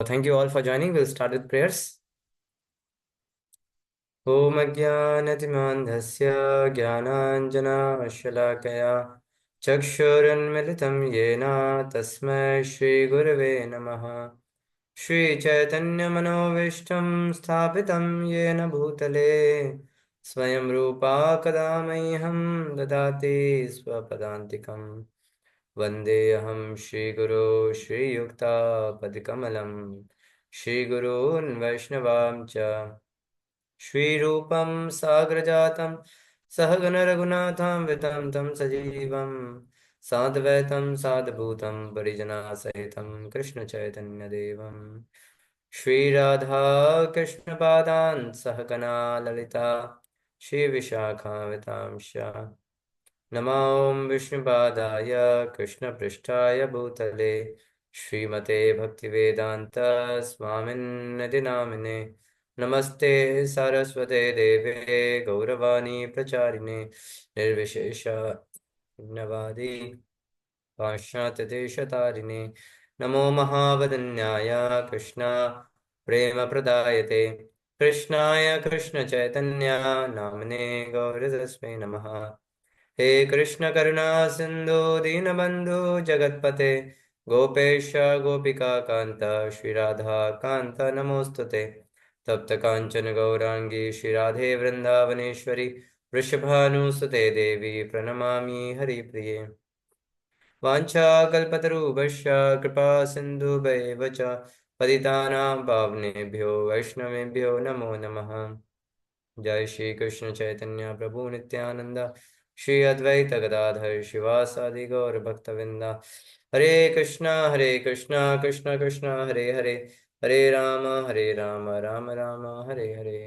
Thank you all for joining. We'll start with prayers. ॐ अज्ञानतिमान्धस्य ज्ञानाञ्जनाशलाकया चक्षुरुन्मिलितं येन तस्मै श्रीगुरवे नमः। श्रीचैतन्यमनोभीष्टं स्थापितं येन भूतले स्वयं रूपा कदा मह्यं ददाति स्वपदान्तिकम्। वन्देऽहं श्रीगुरो श्रीयुक्तापदकमलं श्रीगुरून् वैष्णवां च श्रीरूपं साग्रजातं सहगणरघुनाथं वितं तं सजीवं साद्वैतं साधभूतं परिजनासहितं कृष्णचैतन्यदेवं श्रीराधा कृष्णपादान् सहगणा ललिता श्रीविशाखावितांश्च नमो विष्णुपादाय कृष्णपृष्ठाय भूतले श्रीमते भक्तिवेदान्त स्वामिन्नति नामिने नमस्ते सरस्वते देवे गौरवाणी प्रचारिणे निर्विशेष नवादी पाश्चात्यदेशतारिणे नमो महावदन्याय कृष्णा प्रेमप्रदायते कृष्णाय कृष्णचैतन्या नामने गौरतस्मै नमः। हे कृष्ण करुणा सिंधु दीनबंधु जगतपते गोपेश गोपिका कांत श्री राधा कांत नमोस्तुते तप्त कांचन गौरांगी श्री राधे वृंदावनेश्वरी वृषभानुसुते देवी प्रणमामि हरिप्रिये वाञ्छाकल्पतरुभ्यश्च कृपा सिन्धुभैव च पतितानां पावनेभ्यो वैष्णवेभ्यो नमो नमः। जय श्री कृष्ण चैतन्य प्रभु नित्यानंद श्री अद्वैत गदाधर शिवासादि गौर भक्तविंदा हरे कृष्णा कृष्ण कृष्ण हरे हरे हरे राम राम राम हरे हरे।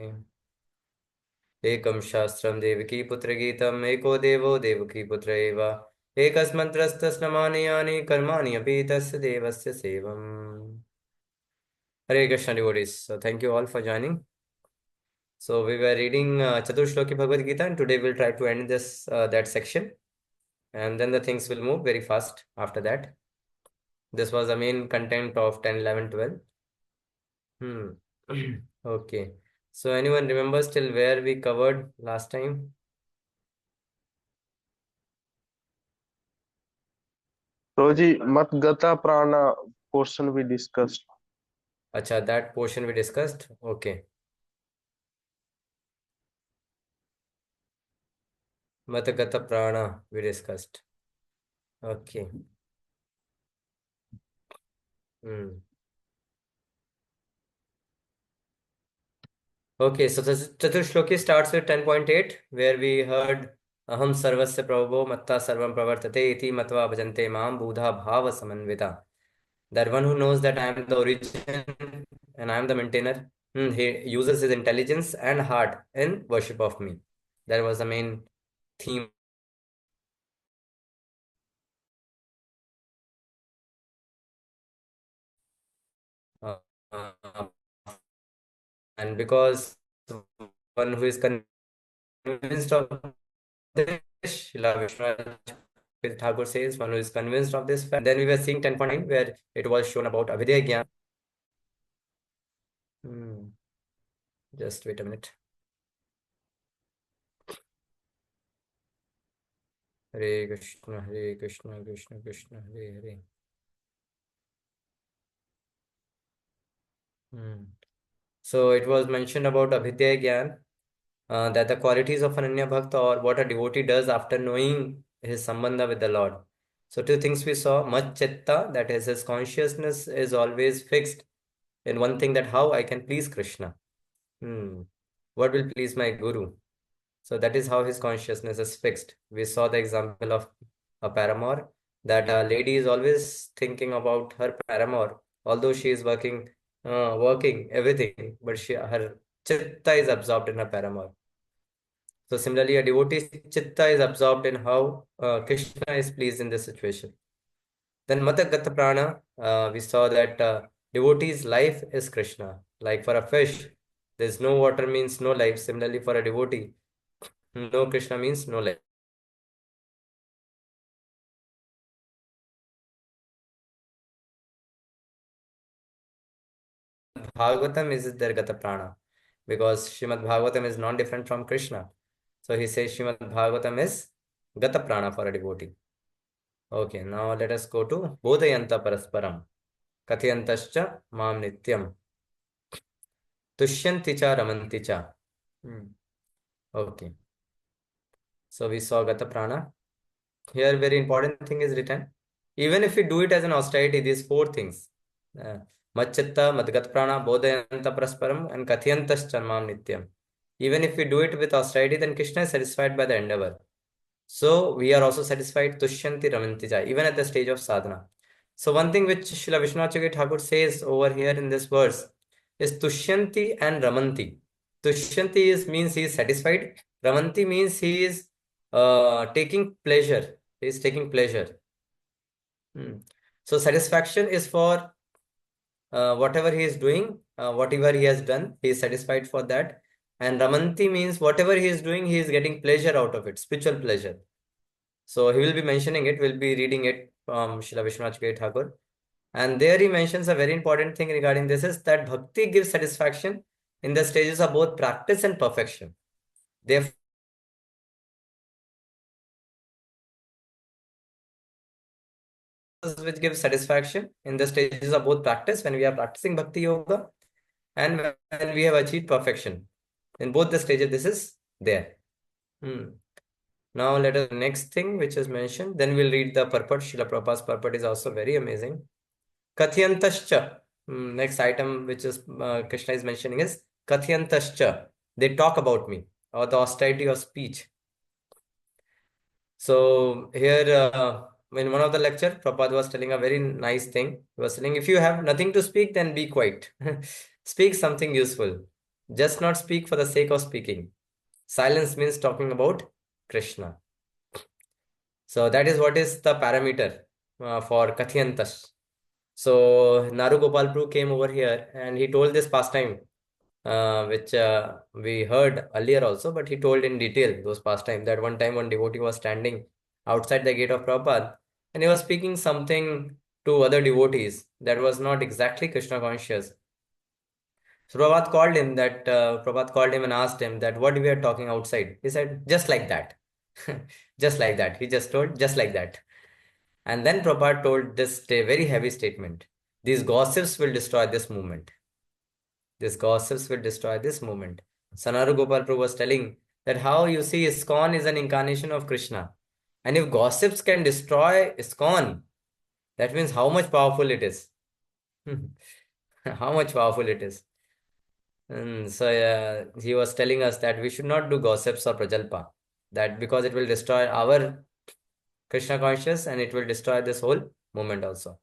एकं शास्त्रं देवकी पुत्रगीतम् एको देवो देवकी पुत्र एव एकस्मन्त्रस्तस्नमानि यानि कर्माणि अपि तस्य देवस्य सेवम्। Hare Krishna devotees. So thank you all for joining. So we were reading Chaturshloki Bhagavad Gita, and today we'll try to end this that section, and then the things will move very fast after that. This was the main content of 10, 11, 12. Hmm. Okay. So anyone remembers till where we covered last time? Roji, Matgata Prana portion we discussed. Acha, that portion we discussed. Okay. Matagata Prana we discussed. Okay. Hmm. Okay, so the Chaturshloki starts with 10.8, where we heard Aham Sarvasya Prabho Matta Sarvam Pravartate iti Matva Bhajante Mam Buddha Bhava Samanvita. That one who knows that I am the origin and I am the maintainer, he uses his intelligence and heart in worship of me. That was the main theme. Uh, uh, and because one who is convinced of this, Srila Vishwanath Thakur says, one who is convinced of this fact. Then we were seeing 10.9 where it was shown about Avidya Gyan. Hmm, just wait a minute. Hare Krishna, Krishna Krishna, Hare Hare. Hmm. So it was mentioned about Abhidya Gyan, that the qualities of an Ananya Bhakta or what a devotee does after knowing his sambandha with the Lord. So two things we saw, Mat Chitta, that is his consciousness is always fixed in one thing, that how I can please Krishna. Hmm. What will please my Guru? So that is how his consciousness is fixed. We saw the example of a paramour, that a lady is always thinking about her paramour, although she is working everything, but her chitta is absorbed in her paramour. So similarly, a devotee's chitta is absorbed in how Krishna is pleased in this situation. Then Matagata Prana, we saw that devotee's life is Krishna. Like for a fish, there's no water means no life. Similarly, for a devotee, no Krishna means no life. Bhagavatam is their Gata Prana because Srimad Bhagavatam is non different from Krishna. So he says Srimad Bhagavatam is Gata Prana for a devotee. Okay, now let us go to Bodhayanta Parasparam. Kathayantascha Mam Nityam. Tushyanti cha Ramanti cha. Okay, so we saw Gata Prana. Here, very important thing is written. Even if we do it as an austerity, these four things. Uh, Machitta, Madgat Prana, Bodhayanta Prasparam, and Kathayantas Charmam Nityam. Even if we do it with austerity, then Krishna is satisfied by the endeavor. So we are also satisfied Tushyanti Ramantija, even at the stage of sadhana. So one thing which Srila Vishwanath Chakravarti Thakur says over here in this verse is Tushyanti and Ramanti. Tushyanti is means he is satisfied. Ramanti means he is taking pleasure. He is taking pleasure. Hmm. So satisfaction is for whatever he is doing, whatever he has done, he is satisfied for that. And Ramanti means whatever he is doing, he is getting pleasure out of it, spiritual pleasure. So he will be mentioning it, we'll be reading it from Srila Vishwanath Chakravarti Thakur. And there he mentions a very important thing regarding this is that bhakti gives satisfaction in the stages of both practice and perfection. Therefore, which gives satisfaction in the stages of both practice when we are practicing bhakti yoga and when we have achieved perfection. In both the stages, this is there. Now let us next thing which is mentioned. Then we'll read the purport. Srila Prabhupada's purport is also very amazing. Kathyantascha. Next item which is Krishna is mentioning is Kathyantascha. They talk about me or the austerity of speech. So here in one of the lecture, Prabhupada was telling a very nice thing. He was telling if you have nothing to speak, then be quiet. Speak something useful. Just not speak for the sake of speaking. Silence means talking about Krishna. So that is what is the parameter for Kathyantas. So Naru Gopal Prabhu came over here and he told this pastime, which we heard earlier also, but he told in detail those pastime that one time one devotee was standing outside the gate of Prabhupada and he was speaking something to other devotees that was not exactly Krishna conscious. So Prabhupada called him and asked him that what we are talking outside. He said, just like that. Just like that. He just told, just like that. And then Prabhupada told this very heavy statement. These gossips will destroy this movement. These gossips will destroy this movement. Sanaru Gopal Prabhu was telling that how you see ISKCON is an incarnation of Krishna. And if gossips can destroy ISKCON, that means how much powerful it is. How much powerful it is. And so he was telling us that we should not do gossips or prajalpa. That because it will destroy our Krishna conscious and it will destroy this whole movement also.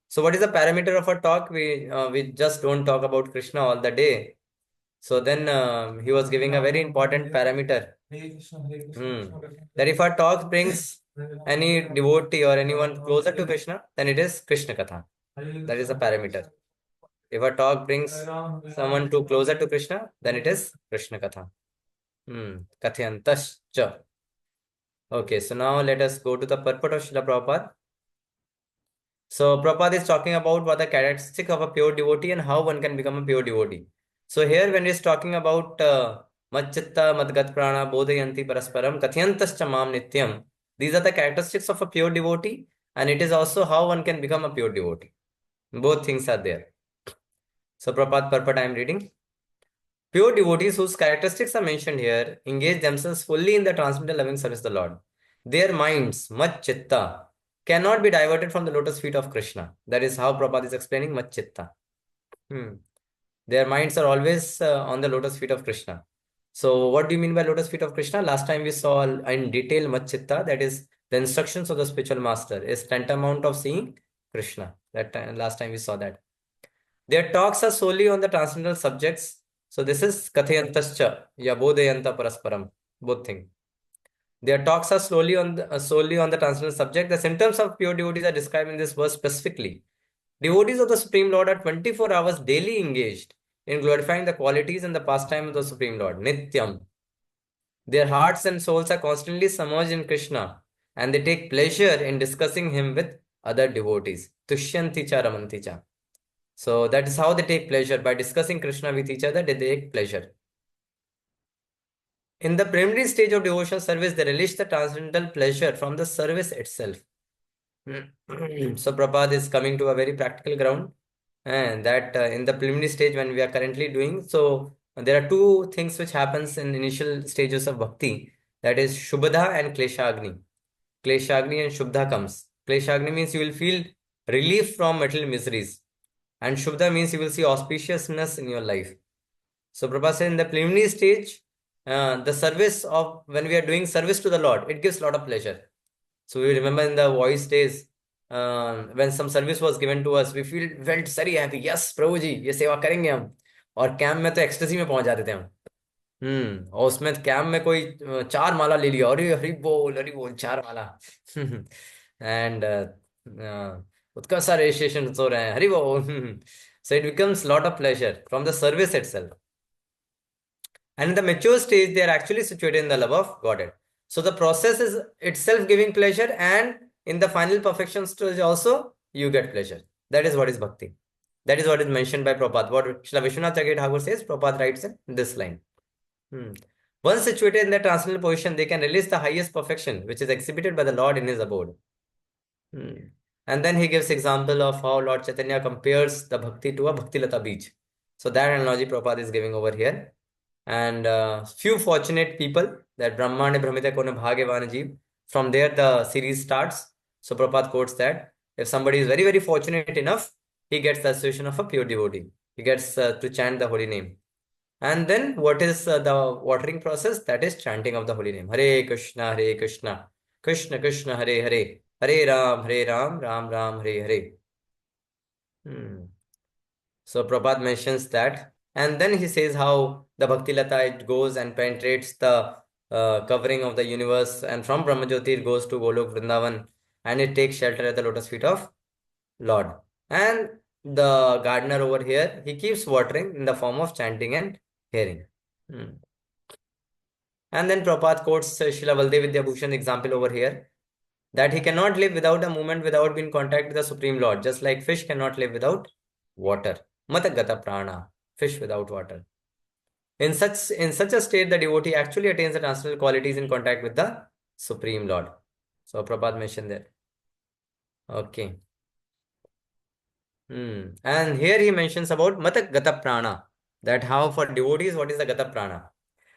So what is the parameter of a talk? We just don't talk about Krishna all the day. So then he was giving a very important parameter. That if our talk brings any devotee or anyone closer to Krishna, then it is Krishna Katha. That is a parameter. If a talk brings someone to closer to Krishna, then it is Krishna Katha. Kathyantascha. Okay, so now let us go to the purport of Srila Prabhupada. So Prabhupada is talking about what the characteristic of a pure devotee and how one can become a pure devotee. So here when he is talking about Madchitta, Madgat Prana, Bodhayanti Parasparam, Kathyantascha Mam Nityam, these are the characteristics of a pure devotee and it is also how one can become a pure devotee. Both things are there. So Prabhupada purport I am reading. Pure devotees whose characteristics are mentioned here engage themselves fully in the transcendental loving service of the Lord. Their minds, Madchitta, cannot be diverted from the lotus feet of Krishna. That is how Prabhupada is explaining Madchitta. Their minds are always on the lotus feet of Krishna. So what do you mean by lotus feet of Krishna? Last time we saw in detail Madchitta, that is the instructions of the spiritual master is tantamount of seeing Krishna. Last time we saw that. Their talks are solely on the transcendental subjects. So this is Kathayantascha, ya Bodhayanta Parasparam, both things. Their talks are solely on the transcendental subject. The symptoms of pure devotees are described in this verse specifically. Devotees of the Supreme Lord are 24 hours daily engaged in glorifying the qualities and the pastime of the Supreme Lord, Nityam. Their hearts and souls are constantly submerged in Krishna and they take pleasure in discussing him with other devotees. Tushyanti cha ramanti cha. So that is how they take pleasure. By discussing Krishna with each other, they take pleasure. In the preliminary stage of devotional service, they relish the transcendental pleasure from the service itself. So Prabhupada is coming to a very practical ground, and that in the preliminary stage when we are currently doing, so there are two things which happens in initial stages of bhakti. That is Shubhada and Kleshagni. Kleshagni and Shubha comes. Kleshagni means you will feel relief from material miseries, and Shubha means you will see auspiciousness in your life. So Prabhupada said in the preliminary stage, the service of when we are doing service to the Lord, it gives a lot of pleasure. So we remember in the voice days, when some service was given to us, we felt very happy. Yes, प्रभु जी ये सेवा करेंगे हम. और camp में तो ecstasy में पहुंच जाते थे हम. और उसमें कैंप में कोई चार माला ले लिया. अरे हरि बोल चार माला. एंड उत्कर्षा रजिस्ट्रेशन हो रहे हैं हरि बोल. So it becomes lot of pleasure from the service itself. And in the mature stage, they are actually situated in the love of Godhead. So the process is itself giving pleasure, and in the final perfection stage also, you get pleasure. That is what is bhakti. That is what is mentioned by Prabhupada. What Srila Vishwanath Chakravarti Thakur says, Prabhupada writes in this line. Hmm. Once situated in the transcendental position, they can realize the highest perfection, which is exhibited by the Lord in his abode. Hmm. And then he gives example of how Lord Chaitanya compares the bhakti to a bhakti lata beach. So that analogy Prabhupada is giving over here. And few fortunate people that Brahmane Brahmite Kone Bhagavana Jeev. From there the series starts. So Prabhupada quotes that if somebody is very, very fortunate enough, he gets the association of a pure devotee. He gets to chant the holy name. And then what is the watering process? That is chanting of the holy name. Hare Krishna, Hare Krishna, Krishna Krishna, Hare Hare, Hare Ram, Ram Ram, Hare Hare. Hmm. So Prabhupada mentions that. And then he says how the Bhakti Lata it goes and penetrates the covering of the universe. And from Brahmajyoti it goes to Golok Vrindavan. And it takes shelter at the lotus feet of Lord. And the gardener over here, he keeps watering in the form of chanting and hearing. Hmm. And then Prabhupada quotes Srila Baldev Vidyabhushan example over here that he cannot live without a movement without being in contact with the Supreme Lord, just like fish cannot live without water. Matagata prana, fish without water. In such a state, the devotee actually attains the transcendental qualities in contact with the Supreme Lord. So Prabhupada mentioned that. Okay. And here he mentions about Matagata prana. That how for devotees, what is the Gata prana?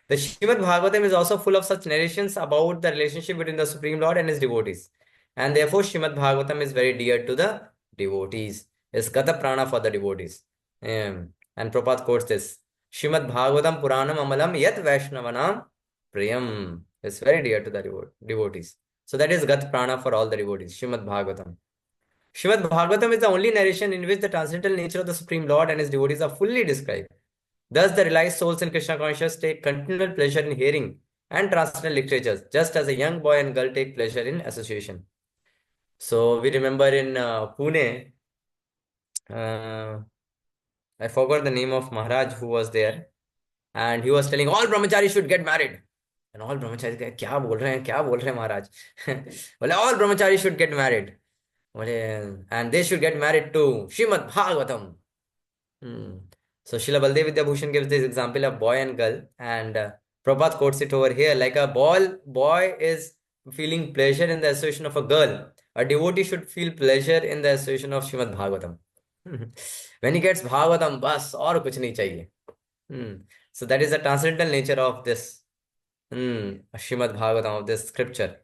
The Srimad Bhagavatam is also full of such narrations about the relationship between the Supreme Lord and his devotees. And therefore, Srimad Bhagavatam is very dear to the devotees. It's Gata Prana for the devotees. And Prabhupada quotes this Srimad Bhagavatam Puranam Amalam Yat Vaishnavanam Priyam. It's very dear to the devotees. So that is Gata Prana for all the devotees, Srimad Bhagavatam. Srimad Bhagavatam is the only narration in which the transcendental nature of the Supreme Lord and his devotees are fully described. Thus, the realized souls in Krishna consciousness take continual pleasure in hearing and transcendental literatures, just as a young boy and girl take pleasure in association. So, we remember in Pune, uh, I forgot the name of Maharaj who was there, and he was telling all brahmacharis should get married. And all brahmacharis, क्या बोल रहे हैं क्या बोल रहे हैं महाराज? बोले all brahmacharis should get married. बोले and they should get married to Srimad Bhagavatam. Hmm. So Srila Baldev Vidyabhushan gives this example of boy and girl, and Prabhupada quotes it over here like a boy is feeling pleasure in the association of a girl. A devotee should feel pleasure in the association of Srimad Bhagavatam. When he gets Bhagavatam, bas और कुछ नहीं चाहिए. Hmm. So that is the transcendental nature of this Srimad Bhagavatam of this scripture.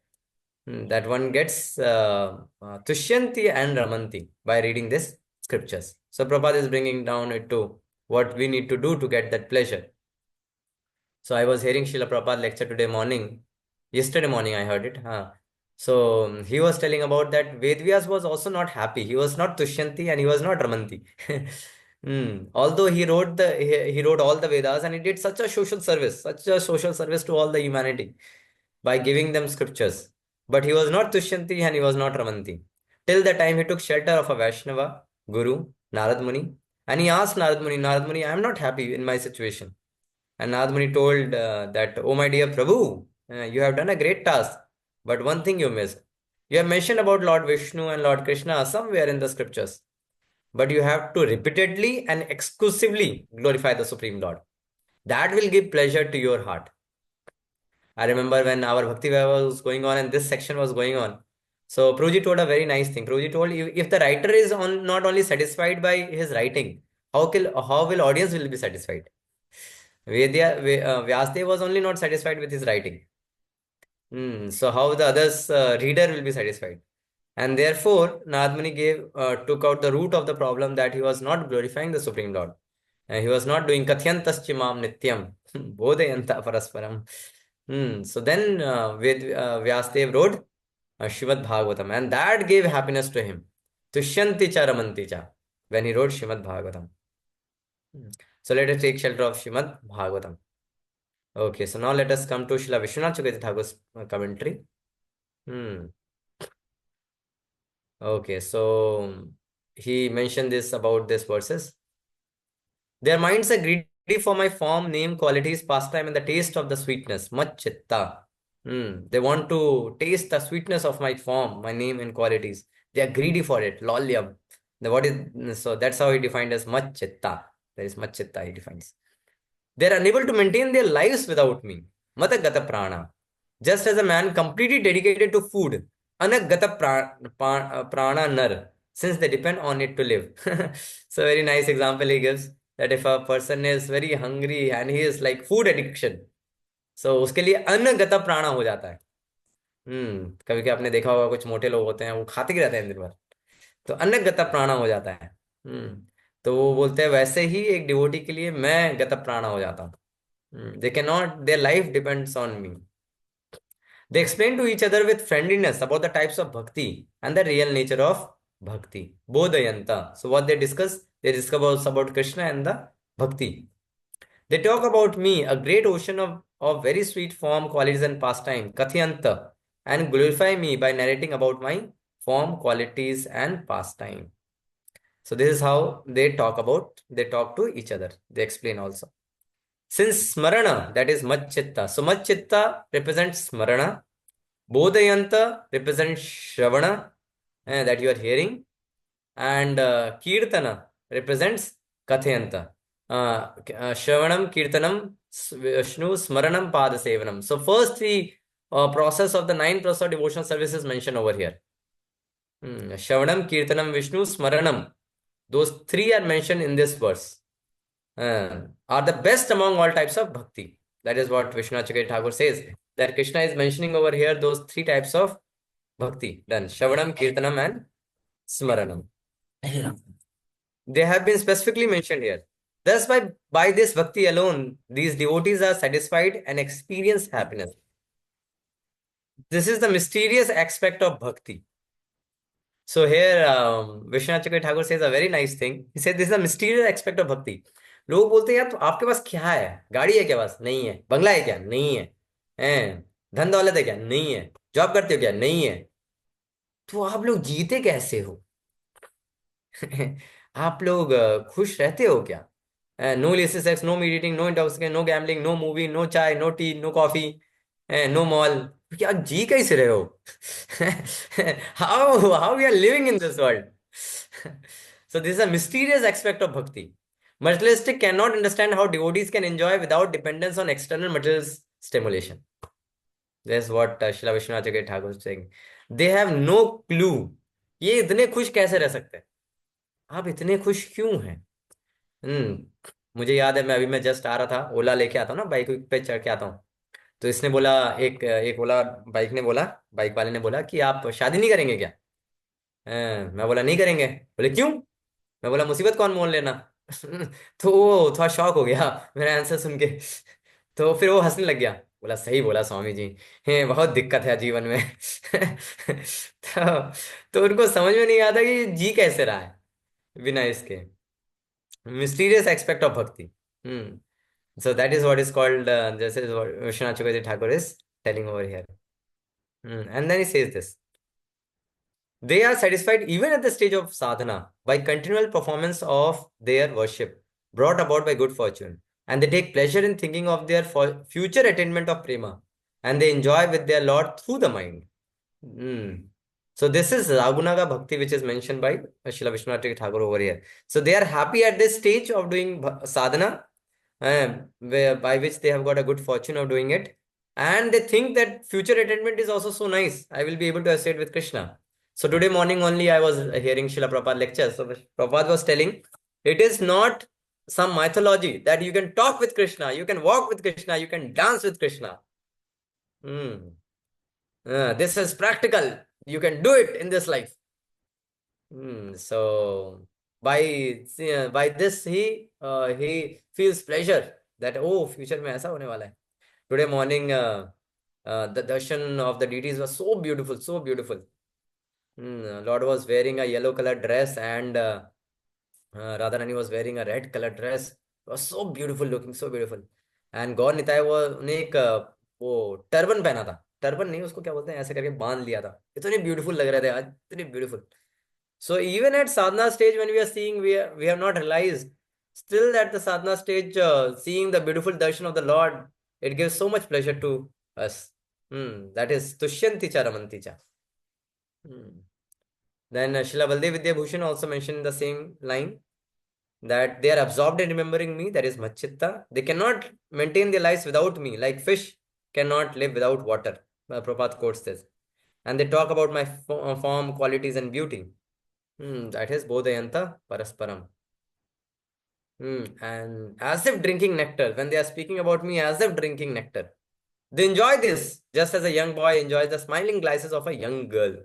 That one gets Tushyanti and Ramanti by reading this scriptures. So Prabhupada is bringing down it to what we need to do to get that pleasure. So I was hearing Srila Prabhupada lecture today morning. Yesterday morning I heard it. So he was telling about that Vedvyas was also not happy. He was not Tushyanti and he was not Ramanti. Although he wrote all the Vedas and he did such a social service to all the humanity by giving them scriptures. But he was not Tushyanti and he was not Ramanti. Till the time he took shelter of a Vaishnava, Guru, Narad Muni, and he asked Narad Muni, I am not happy in my situation. And Narad Muni told that, oh my dear Prabhu, you have done a great task, but one thing you missed. You have mentioned about Lord Vishnu and Lord Krishna somewhere in the scriptures. but you have to repeatedly and exclusively glorify the Supreme Lord. That will give pleasure to your heart. I remember when our Bhakti Vaibhava was going on and this section was going on. So Prabhuji told a very nice thing. Prabhuji told, if the writer is not only satisfied by his writing, how will audience will be satisfied? Vyasdev was only not satisfied with his writing. So how the others reader will be satisfied? And therefore, Nadmani took out the root of the problem, that he was not glorifying the Supreme Lord. He was not doing Kathyantaschimam Nityam, Bodhayanta Parasparam. So then Vyasadev wrote Srimad Bhagavatam, and that gave happiness to him. Tushyanti cha ramanti cha, when he wrote Srimad Bhagavatam. Hmm. So let us take shelter of Srimad Bhagavatam. Okay, so now let us come to Srila Vishwanath Chakravarti Thakur's commentary. Hmm. Okay, so he mentioned this about these verses. Their minds are greedy for my form, name, qualities, pastime, and the taste of the sweetness. Much chitta. They want to taste the sweetness of my form, my name, and qualities. They are greedy for it. Lolyam. What is so? That's how he defined as much chitta. There is much chitta. He defines. They are unable to maintain their lives without me. Matagata prana. Just as a man completely dedicated to food, anagata prana nar, since they depend on it to live. So very nice example he gives, that if a person is very hungry and he is like food addiction, so उसके लिए अनगत प्राण हो जाता है. कभी कभी आपने देखा होगा कुछ मोटे लोग होते हैं, वो खाते ही रहते हैं दिन भर, तो अनगत प्राण हो जाता है. तो वो बोलते हैं वैसे ही एक डिवोटी के लिए मैं गत प्राण हो जाता हूँ. They cannot, their life depends on me. They explain to each other with friendliness about the types of bhakti and the real nature of bhakti. Bodhayanta. So what they discuss about Krishna and the bhakti. They talk about me, a great ocean of very sweet form, qualities and pastime, Kathiyanta, and glorify me by narrating about my form, qualities and pastime. So this is how they talk to each other. They explain also. Since smarana, that is Machchitta. So Machchitta represents smarana. Bodhayanta represents Shravana, that you are hearing. And Kirtana represents Kathayanta. Shravanam, Kirtanam, Vishnu, Smaranam, Padasevanam. So first three process of the 9 process of devotional service is mentioned over here. Shravanam, Kirtanam, Vishnu, Smaranam. Those three are mentioned in this verse. Are the best among all types of bhakti. That is what Vishwanath Chakravarti Thakur says. That Krishna is mentioning over here those three types of bhakti. Then Shravanam, Kirtanam, and Smaranam. They have been specifically mentioned here. Thus, by this bhakti alone, these devotees are satisfied and experience happiness. This is the mysterious aspect of bhakti. So here, Vishwanath Chakravarti Thakur says a very nice thing. He said, this is a mysterious aspect of bhakti. लोग बोलते हैं यार तो आपके पास क्या है, गाड़ी है क्या, पास नहीं है, बंगला है क्या, नहीं है, धन दौलत है क्या, नहीं है, जॉब करते हो क्या, नहीं है, तो आप लोग जीते कैसे हो? आप लोग खुश रहते हो क्या? No illicit sex, no meat eating, no intoxication, no gambling, no movie, no chai, no tea, no coffee, no mall. क्या जी कैसे रहे हो? how we are living in this world? So this is a mysterious aspect of bhakti. Materialistic cannot understand how devotees can enjoy without dependence on external material stimulation. That's what Srila Vishwanath Chakravarti Thakur is saying. They have no clue. ये इतने खुश कैसे रह सकते हैं? आप इतने खुश क्यों हैं? मुझे याद है, मैं जस्ट आ रहा था, ओला लेके आता हूँ ना, बाइक पे चढ़ के आता हूँ. तो इसने बोला, एक एक ओला बाइक वाले ने बोला कि आप शादी नहीं करेंगे क्या? मैं बोला नहीं करेंगे. बोले क्यों? मैं बोला मुसीबत कौन मोल लेना. तो वो थोड़ा शॉक हो गया मेरा आंसर सुन के. तो फिर वो हंसने लग गया. बोला सही बोला स्वामी जी, है बहुत दिक्कत है जीवन में. तो उनको समझ में नहीं आता कि जी कैसे रहा है बिना इसके. Mysterious aspect of bhakti. Hmm. So that is what is called, this is what Vishwanath Chakravarti Thakur is telling over here. And then he says this. They are satisfied even at the stage of sadhana by continual performance of their worship brought about by good fortune. And they take pleasure in thinking of their future attainment of prema. And they enjoy with their Lord through the mind. Hmm. So this is Ragunaga Bhakti, which is mentioned by Srila Vishwanath Thakur over here. So they are happy at this stage of doing sadhana, by which they have got a good fortune of doing it. And they think that future attainment is also so nice. I will be able to associate with Krishna. So today morning only I was hearing Srila Prabhupada lecture. So Prabhupada was telling, it is not some mythology that you can talk with Krishna, you can walk with Krishna, you can dance with Krishna. Hmm. This is practical. You can do it in this life. So by this he feels pleasure that oh future में ऐसा होने वाला है. Today morning the darshan of the deities was so beautiful, so beautiful. Lord was wearing a yellow color dress and Radharani was wearing a red color dress. It was so beautiful looking, so beautiful. And गौर निताय ने एक वो turban पहना था. Turban नहीं उसको क्या बोलते हैं, ऐसे करके बांध लिया था. इतने ब्यूटीफुल लग रहे थे आज, इतने beautiful. So even at sadhana stage, when we are seeing, we have not realized. Still at the sadhana stage, seeing the beautiful darshan of the Lord, it gives so much pleasure to us. That is tushyanti cha ramanti cha. Hmm. Then Srila Baldev Vidya Bhushan also mentioned the same line that they are absorbed in remembering me. That is machitta. They cannot maintain their lives without me, like fish cannot live without water. Prabhupada quotes this. And they talk about my form, qualities, and beauty. That is bodhayanta parasparam. And as if drinking nectar, when they are speaking about me, as if drinking nectar, they enjoy this just as a young boy enjoys the smiling glances of a young girl.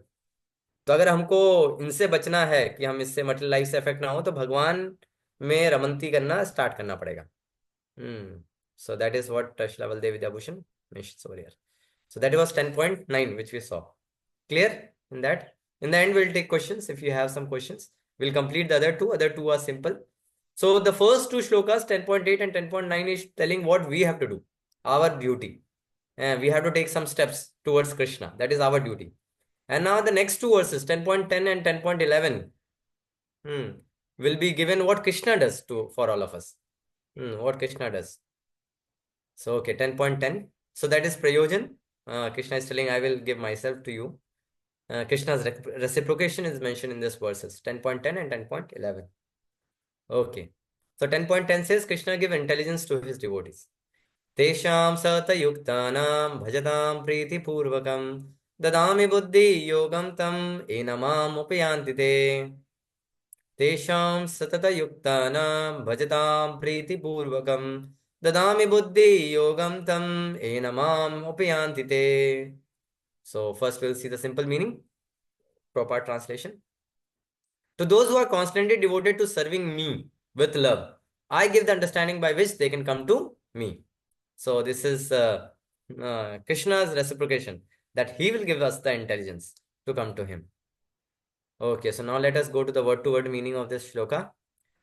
तो अगर हमको इनसे बचना है कि हम इससे material life से अफेक्ट ना हो तो भगवान में रमंती करना स्टार्ट करना पड़ेगा. So that is what Shila Baldev Vidyabhushan mentions over here. So that was 10.9 which we saw. Clear in that? In the end, we'll take questions. If you have some questions, we'll complete the other two. Other two are simple. So the first two shlokas, 10.8 and 10.9, is telling what we have to do, our duty. And we have to take some steps towards Krishna. That is our duty. And now the next two verses, 10.10 and 10.11, hmm, will be given what Krishna does to for all of us. What Krishna does. So, okay, 10.10. So that is Prayojan. Krishna is telling, I will give myself to you. Krishna's reciprocation is mentioned in this verses 10.10 and 10.11. Okay. So 10.10 says Krishna give intelligence to his devotees. Tesham satayuktanam bhajatam priti purvakam dadami buddhi yogam tam enamam upayanti te. Tesham satayuktanam bhajatam priti purvakam dadami buddhi yogam tam enamam upayanti te. So first we'll see the simple meaning, proper translation. To those who are constantly devoted to serving me with love, I give the understanding by which they can come to me. So this is Krishna's reciprocation, that he will give us the intelligence to come to him. Okay, so now let us go to the word to word meaning of this shloka.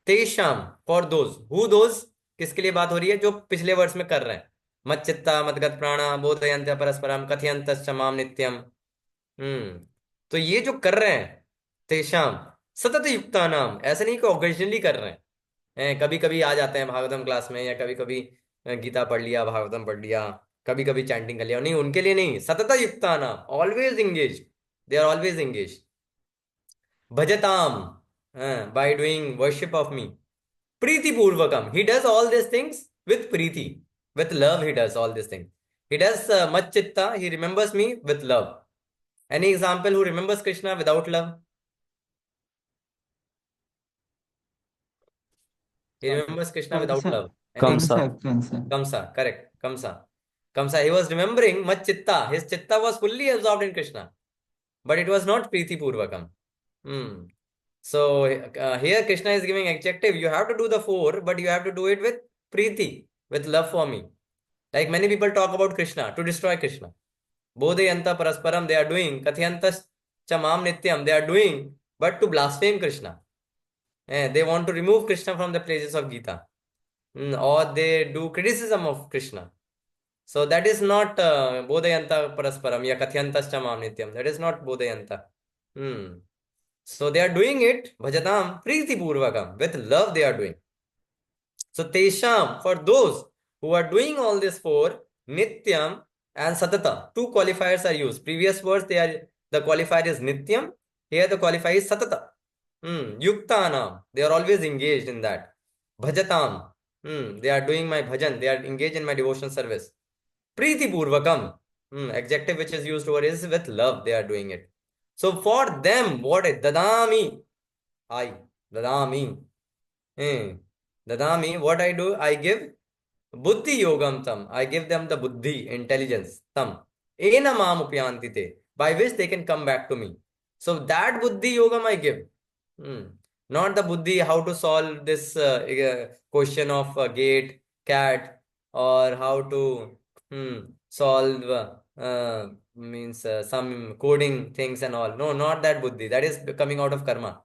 तेषाम, for those, who those, किसके लिए बात हो रही है, जो पिछले वर्ष में कर रहे हैं. मत चित्ता मदगत प्राणा बोधयंत परस्परम कथयंत माम नित्यम. तो ये जो कर रहे हैं, तेषाम सतत युक्ता नाम, ऐसे नहीं कि ओकेजनली कर रहे हैं, कभी कभी आ जाते हैं भागवतम क्लास में, या कभी कभी गीता पढ़ लिया, भागवतम पढ़ लिया, कभी कभी चैंटिंग कर लिया, नहीं, उनके लिए नहीं. सतत युक्ता नाम, always engage, they are always engage. भजताम, by doing worship of me. Preeti Purvakam. He does all these things with Preeti. With love, he does all these things. He does much chitta. He remembers me with love. Any example who remembers Krishna without love? He remembers Krishna without Kansa love. Any? Kamsa. Kansa Kamsa, correct. Kamsa. Kamsa, he was remembering much chitta. His chitta was fully absorbed in Krishna. But it was not Preeti Purvakam. Hmm. So here Krishna is giving adjective. You have to do the four, but you have to do it with Preeti, with love for me. Like many people talk about Krishna to destroy Krishna. Bodhayanta parasparam they are doing. Kathyanta chamam nityam they are doing, but to blaspheme Krishna. They want to remove Krishna from the places of Gita. Or they do criticism of Krishna. So that is not Bodhayanta parasparam ya Kathyanta chamam nityam. That is not Bodhayanta. Hmm. So they are doing it, bhajatam priti purvakam, with love they are doing. So tesham, for those who are doing all this for nityam and satata, two qualifiers are used. Previous words they are The qualifier is Nityam. Here the qualifier is Satata. Yuktanam. They are always engaged in that. Bhajatam. They are doing my bhajan. They are engaged in my devotional service. Preeti Purvakam. Adjective which is used over is with love. They are doing it. So for them, what is Dadami? I. Dadami. Hmm. Dadami. What I do? I give Buddhi yogam tam. I give them the buddhi, intelligence, tam. Ena mam upyantite, by which they can come back to me. So that buddhi yogam I give. Hmm. Not the buddhi how to solve this question of gate, cat, or how to solve means some coding things and all. No, not that buddhi. That is coming out of karma.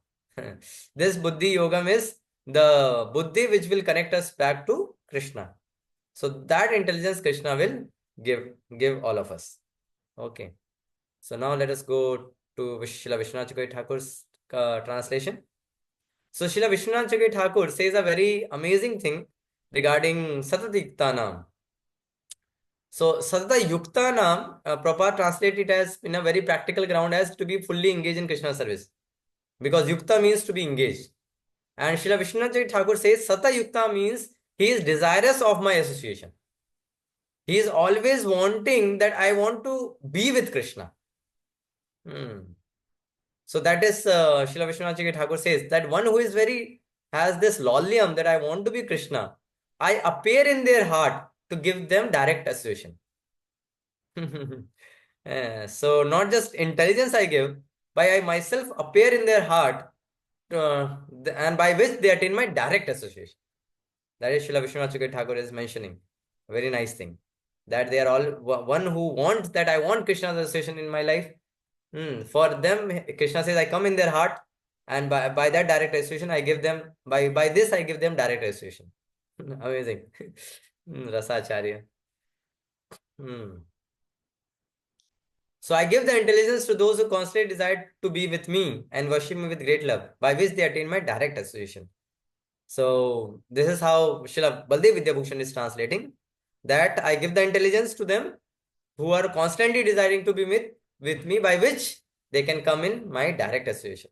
This buddhi yogam is the buddhi which will connect us back to Krishna. So that intelligence Krishna will give all of us. Okay. So now let us go to Srila Vishwanath Chakravarti Thakur's translation. So Srila Vishwanath Chakravarti Thakur says a very amazing thing regarding Satadikta Nam. So Satata Yukta Nam, Prabhupada translate it as in a very practical ground as to be fully engaged in Krishna service. Because Yukta means to be engaged. And Srila Vishwanath Chakravarti Thakur says Sata Yukta means he is desirous of my association. He is always wanting that I want to be with Krishna. Hmm. So that is Srila Vishwanath Thakur says that one who is very has this lolium that I want to be Krishna, I appear in their heart to give them direct association. So not just intelligence I give, but I myself appear in their heart, and by which they attain my direct association. That is Srila Vishwanath Chakravarti Thakur is mentioning. A very nice thing. That they are all one who wants that I want Krishna's association in my life. For them, Krishna says, I come in their heart, and by that direct association, I give them, by this, I give them direct association. Amazing. Rasacharya. Hmm. So I give the intelligence to those who constantly desire to be with me and worship me with great love, by which they attain my direct association. So this is how Srila Baldev Vidyabhushan is translating that I give the intelligence to them who are constantly desiring to be with me, by which they can come in my direct association.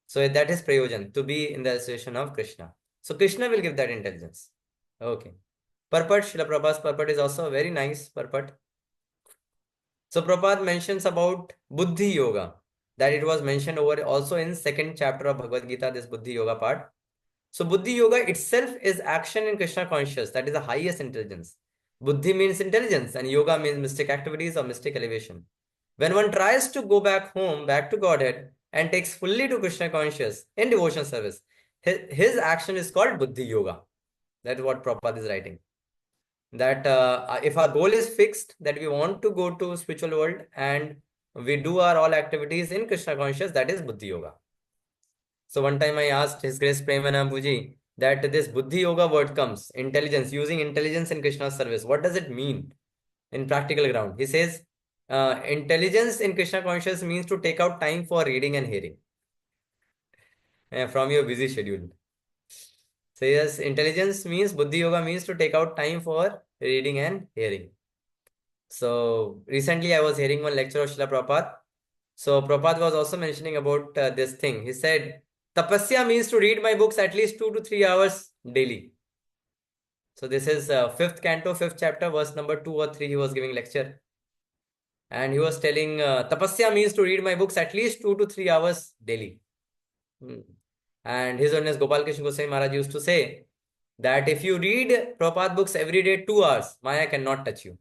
So that is Prayojan, to be in the association of Krishna. So Krishna will give that intelligence. Okay. Purport, Srila Prabhupada's purport is also a very nice purport. So Prabhupada mentions about Buddhi Yoga, that it was mentioned over also in second chapter of Bhagavad Gita, this Buddhi Yoga part. So Buddhi Yoga itself is action in Krishna conscious. That is the highest intelligence. Buddhi means intelligence and yoga means mystic activities or mystic elevation. When one tries to go back home, back to Godhead, and takes fully to Krishna conscious in devotion service, his action is called Buddhi Yoga. That is what Prabhupada is writing. That if our goal is fixed, that we want to go to spiritual world and we do our all activities in Krishna conscious, that is Buddhi Yoga. So one time I asked His Grace Premanambuji that this Buddhi Yoga word comes, intelligence, using intelligence in Krishna's service. What does it mean in practical ground? He says, intelligence in Krishna consciousness means to take out time for reading and hearing from your busy schedule. So yes, intelligence means, Buddhi Yoga means to take out time for reading and hearing. So recently I was hearing one lecture of Srila Prabhupada. So Prabhupada was also mentioning about this thing. He said, Tapasya means to read my books at least 2 to 3 hours daily. So this is fifth canto, fifth chapter, verse number 2 or 3. He was giving lecture. And he was telling, Tapasya means to read my books at least 2 to 3 hours daily. Hmm. And His Holiness Gopal Krishna Goswami Maharaj used to say that if you read Prabhupada books every day 2 hours, Maya cannot touch you.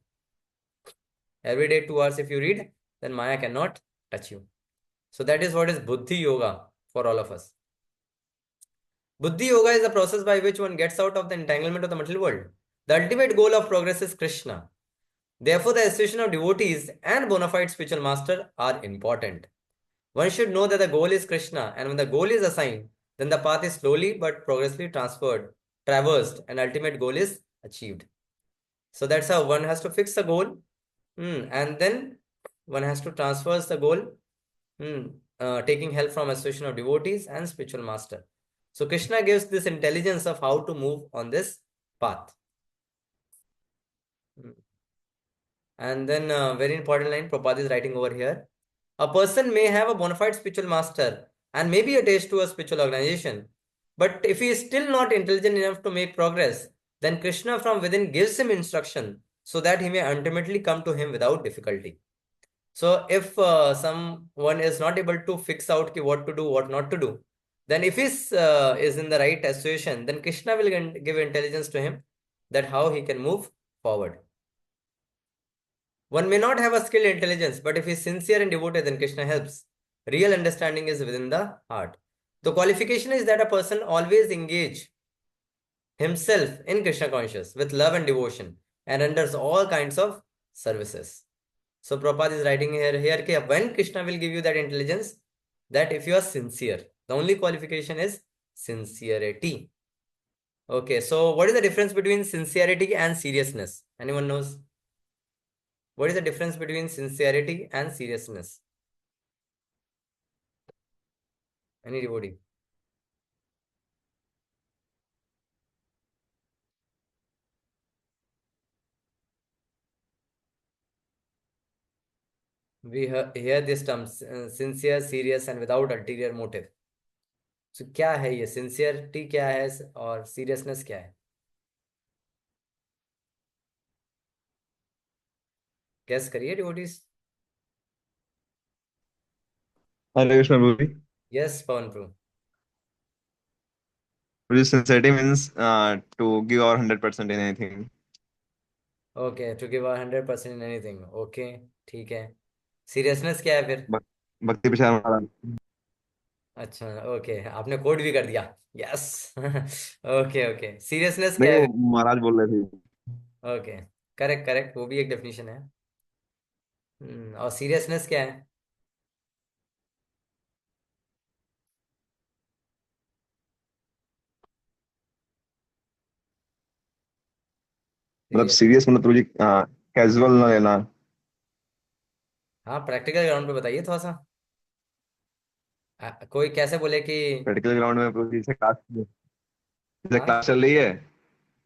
Every day 2 hours if you read, then Maya cannot touch you. So that is what is Buddhi Yoga for all of us. Buddhi Yoga is the process by which one gets out of the entanglement of the material world. The ultimate goal of progress is Krishna. Therefore, the association of devotees and bona fide spiritual master are important. One should know that the goal is Krishna, and when the goal is assigned, then the path is slowly but progressively traversed, and ultimate goal is achieved. So that's how one has to fix the goal, and then one has to transfer the goal, taking help from association of devotees and spiritual master. So Krishna gives this intelligence of how to move on this path. And then very important line Prabhupada is writing over here. A person may have a bona fide spiritual master and maybe attached to a spiritual organization, but if he is still not intelligent enough to make progress, then Krishna from within gives him instruction so that he may ultimately come to him without difficulty. So if someone is not able to fix out what to do, what not to do, then if he is in the right association, then Krishna will give intelligence to him that how he can move forward. One may not have a skilled intelligence, but if he is sincere and devoted, then Krishna helps. Real understanding is within the heart. The qualification is that a person always engage himself in Krishna conscious with love and devotion and renders all kinds of services. So Prabhupada is writing here कि when Krishna will give you that intelligence, that if you are sincere, the only qualification is sincerity. Okay, so what is the difference between sincerity and seriousness? Anyone knows? What is the difference between sincerity and seriousness? Any devotee? We hear this term sincere, serious and without ulterior motive. So क्या है ये sincerity क्या है और seriousness क्या है? Guess करिए devotees. Hare Krishna, Prabhuji. Yes, Pawan Prabhu. Prabhuji, sincerity means to give our 100% in anything. Okay, to give 100% in anything. Okay, ठीक है. Seriousness क्या है फिर? भक- भक्ति प्रचार महाराज। अच्छा, ओके, आपने कोड भी कर दिया. यस. ओके ओके, सीरियसनेस नहीं, क्या वो है? महाराज बोल रहे थे। ओके, करेक्ट करेक्ट, वो भी एक डेफिनेशन है. और सीरियसनेस क्या है? मतलब सीरियस. सीरियस मतलब प्रभुजी कैजुअल ना लेना। हाँ, प्रैक्टिकल ग्राउंड पे बताइए थोड़ा सा. कोई कैसे बोले कि. प्रैक्टिकल ग्राउंड में प्रभुजी जैसे हाँ. क्लास चल रही है,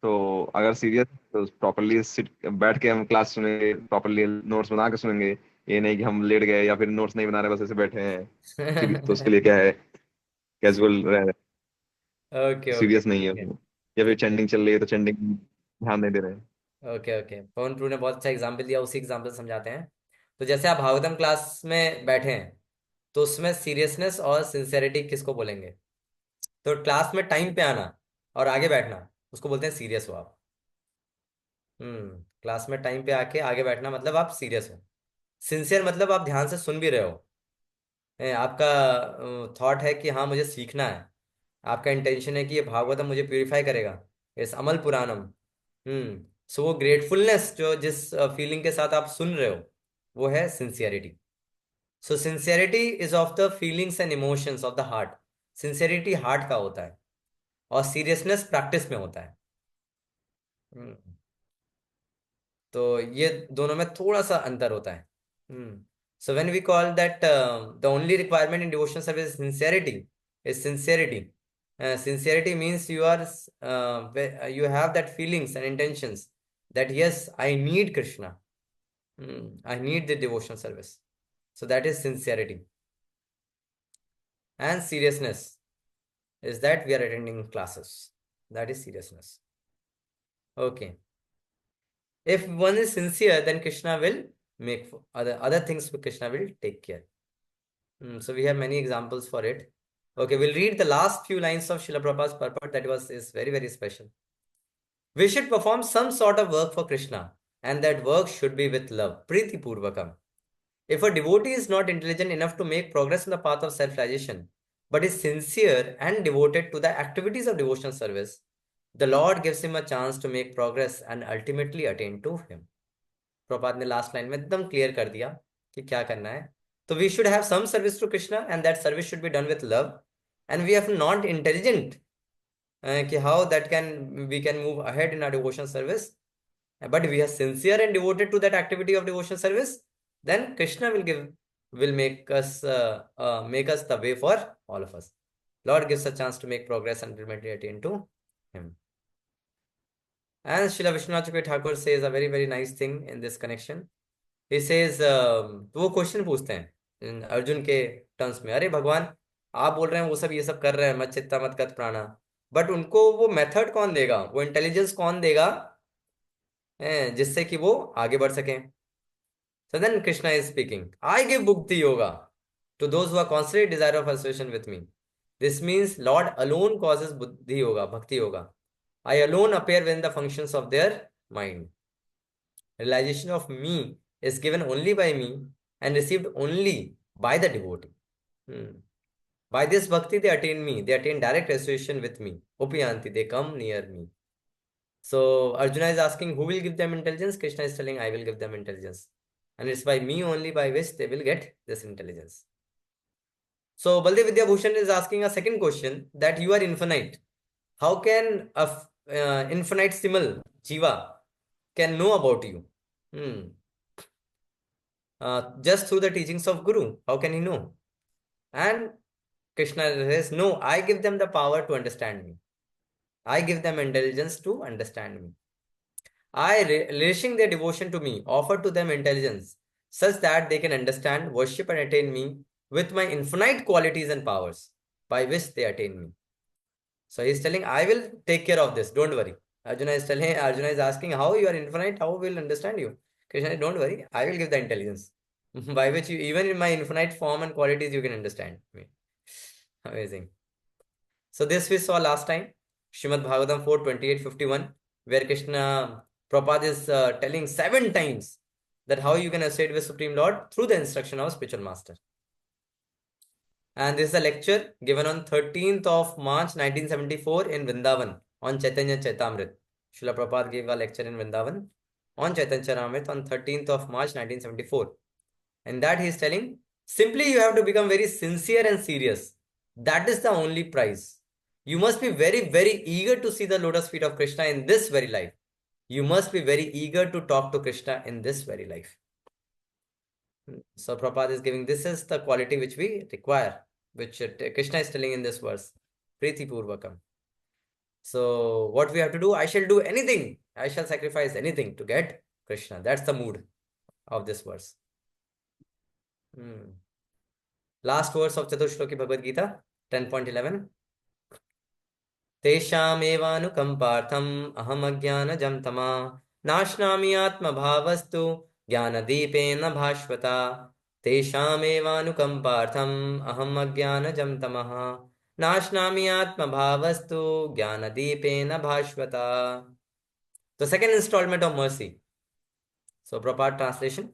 तो अगर सीरियस तो प्रॉपरली सिट बैठ के हम क्लास सुनेंगे, प्रॉपरली नोट्स बना के सुनेंगे। ये नहीं कि हम लेट गए या फिर नोट्स नहीं बना रहे बस ऐसे बैठे हैं। सीरियस तो उसके लिए क्या है, कैजुअल रहे, ओके ओके, सीरियस नहीं है ठीक है. उसमें। या फिर चेंडिंग चल रही है तो चेंडिंग ध्यान नहीं दे रहे हैं। ओके ओके, पवन प्रू ने बहुत अच्छा एग्जाम्पल दिया, उसी एग्जाम्पल से समझाते हैं. तो जैसे आप भागवतम क्लास में बैठे हैं, तो उसमें सीरियसनेस और सिंसेरिटी किसको बोलेंगे? तो क्लास में टाइम पे आना और आगे बैठना, उसको बोलते हैं सीरियस हो आप. क्लास में टाइम पे आके आगे बैठना मतलब आप सीरियस हो. सिंसियर मतलब आप ध्यान से सुन भी रहे हो. आपका थॉट है कि हाँ मुझे सीखना है. आपका इंटेंशन है कि ये भागवतम मुझे प्यूरिफाई करेगा, इस अमल पुराणम. सो वो ग्रेटफुलनेस जो जिस फीलिंग के साथ आप सुन रहे हो, वो है sincerity. So sincerity is of the feelings and emotions of the heart. Sincerity heart का होता है और सीरियसनेस प्रैक्टिस में होता है. हम्म, तो ये दोनों में थोड़ा सा अंतर होता है. So when we call that the only requirement in devotional service sincerity, is sincerity. Sincerity means you have that feelings and intentions that yes, I need Krishna. I need the devotional service. So that is sincerity. And seriousness is that we are attending classes. That is seriousness. Okay. If one is sincere, then Krishna will make other things. Krishna will take care. So we have many examples for it. Okay, we'll read the last few lines of Srila Prabhupada's purport. That was is very very special. We should perform some sort of work for Krishna, and that work should be with love, Priti Purvakam. If a devotee is not intelligent enough to make progress in the path of self-realization, but is sincere and devoted to the activities of devotional service, the Lord gives him a chance to make progress and ultimately attain to him. Prabhupada ने last line में एकदम clear कर दिया कि क्या करना है. तो we should have some service to Krishna and that service should be done with love. And we have not intelligent कि how that can we can move ahead in our devotion service, but we are sincere and devoted to that activity of devotion service, then Krishna will make us the way for all of us. Lord gives a chance to make progress and ultimately attain to him. And Srila Vishwanath Chakravarti Thakur says a very very nice thing in this connection. He says, तो वो question पूछते हैं अर्जुन के terms में, अरे भगवान आप बोल रहे हैं वो सब ये सब कर रहे हैं, मत चित्ता मत गत प्राणा, बट उनको वो मेथड कौन देगा, वो इंटेलिजेंस कौन देगा जिससे कि वो आगे बढ़ सकें? So then Krishna is speaking. I give bhukti yoga to those who are constantly desire of association with me. This means Lord alone causes buddhi yoga, bhakti yoga. I alone appear within the functions of their mind. Realization of me is given only by me and received only by the devotee. Hmm. By this bhakti they attain me. They attain direct association with me. Upiyanti, they come near me. So Arjuna is asking, who will give them intelligence? Krishna is telling, I will give them intelligence. And it's by me only by which they will get this intelligence. So Baldev Vidya Bhushan is asking a second question, that you are infinite. How can a infinite simul, Jiva, can know about you? Just through the teachings of Guru. How can he know? And Krishna says, no, I give them the power to understand me. I give them intelligence to understand me. I, relishing their devotion to me, offer to them intelligence, such that they can understand, worship, and attain me with my infinite qualities and powers, by which they attain me. So he is telling, I will take care of this, don't worry. Arjuna is asking, how you are infinite, how will understand you? Krishna says, don't worry, I will give the intelligence, by which you, even in my infinite form and qualities, you can understand me. Amazing. So this we saw last time, Srimad Bhagavatam 4:28-51, where Krishna Prabhupada is telling 7 times that how you can associate with Supreme Lord through the instruction of spiritual master. And this is a lecture given on 13th of March 1974 in Vrindavan on Chaitanya Chaitamrit. Srila Prabhupada gave a lecture in Vrindavan on Chaitanya Chaitamrit on 13th of March 1974. And that he is telling, simply you have to become very sincere and serious. That is the only prize. You must be very, very eager to see the lotus feet of Krishna in this very life. You must be very eager to talk to Krishna in this very life. So Prabhupada is giving, this is the quality which we require, which Krishna is telling in this verse. Priti Purvakam. So what we have to do, I shall do anything. I shall sacrifice anything to get Krishna. That's the mood of this verse. Last verse of Chaturshloki Bhagavad Gita, 10.11. तेषामेवानुकम्पार्थम् अहमज्ञानजं तमा नाश्नामि आत्मभावस्तु ज्ञानदीपेन भास्वता तेषामेवानुकम्पार्थम् अहमज्ञानजं तमः नाश्नामि आत्मभावस्तु ज्ञानदीपेन भास्वता. The second installment of mercy. So Prabhupada translation.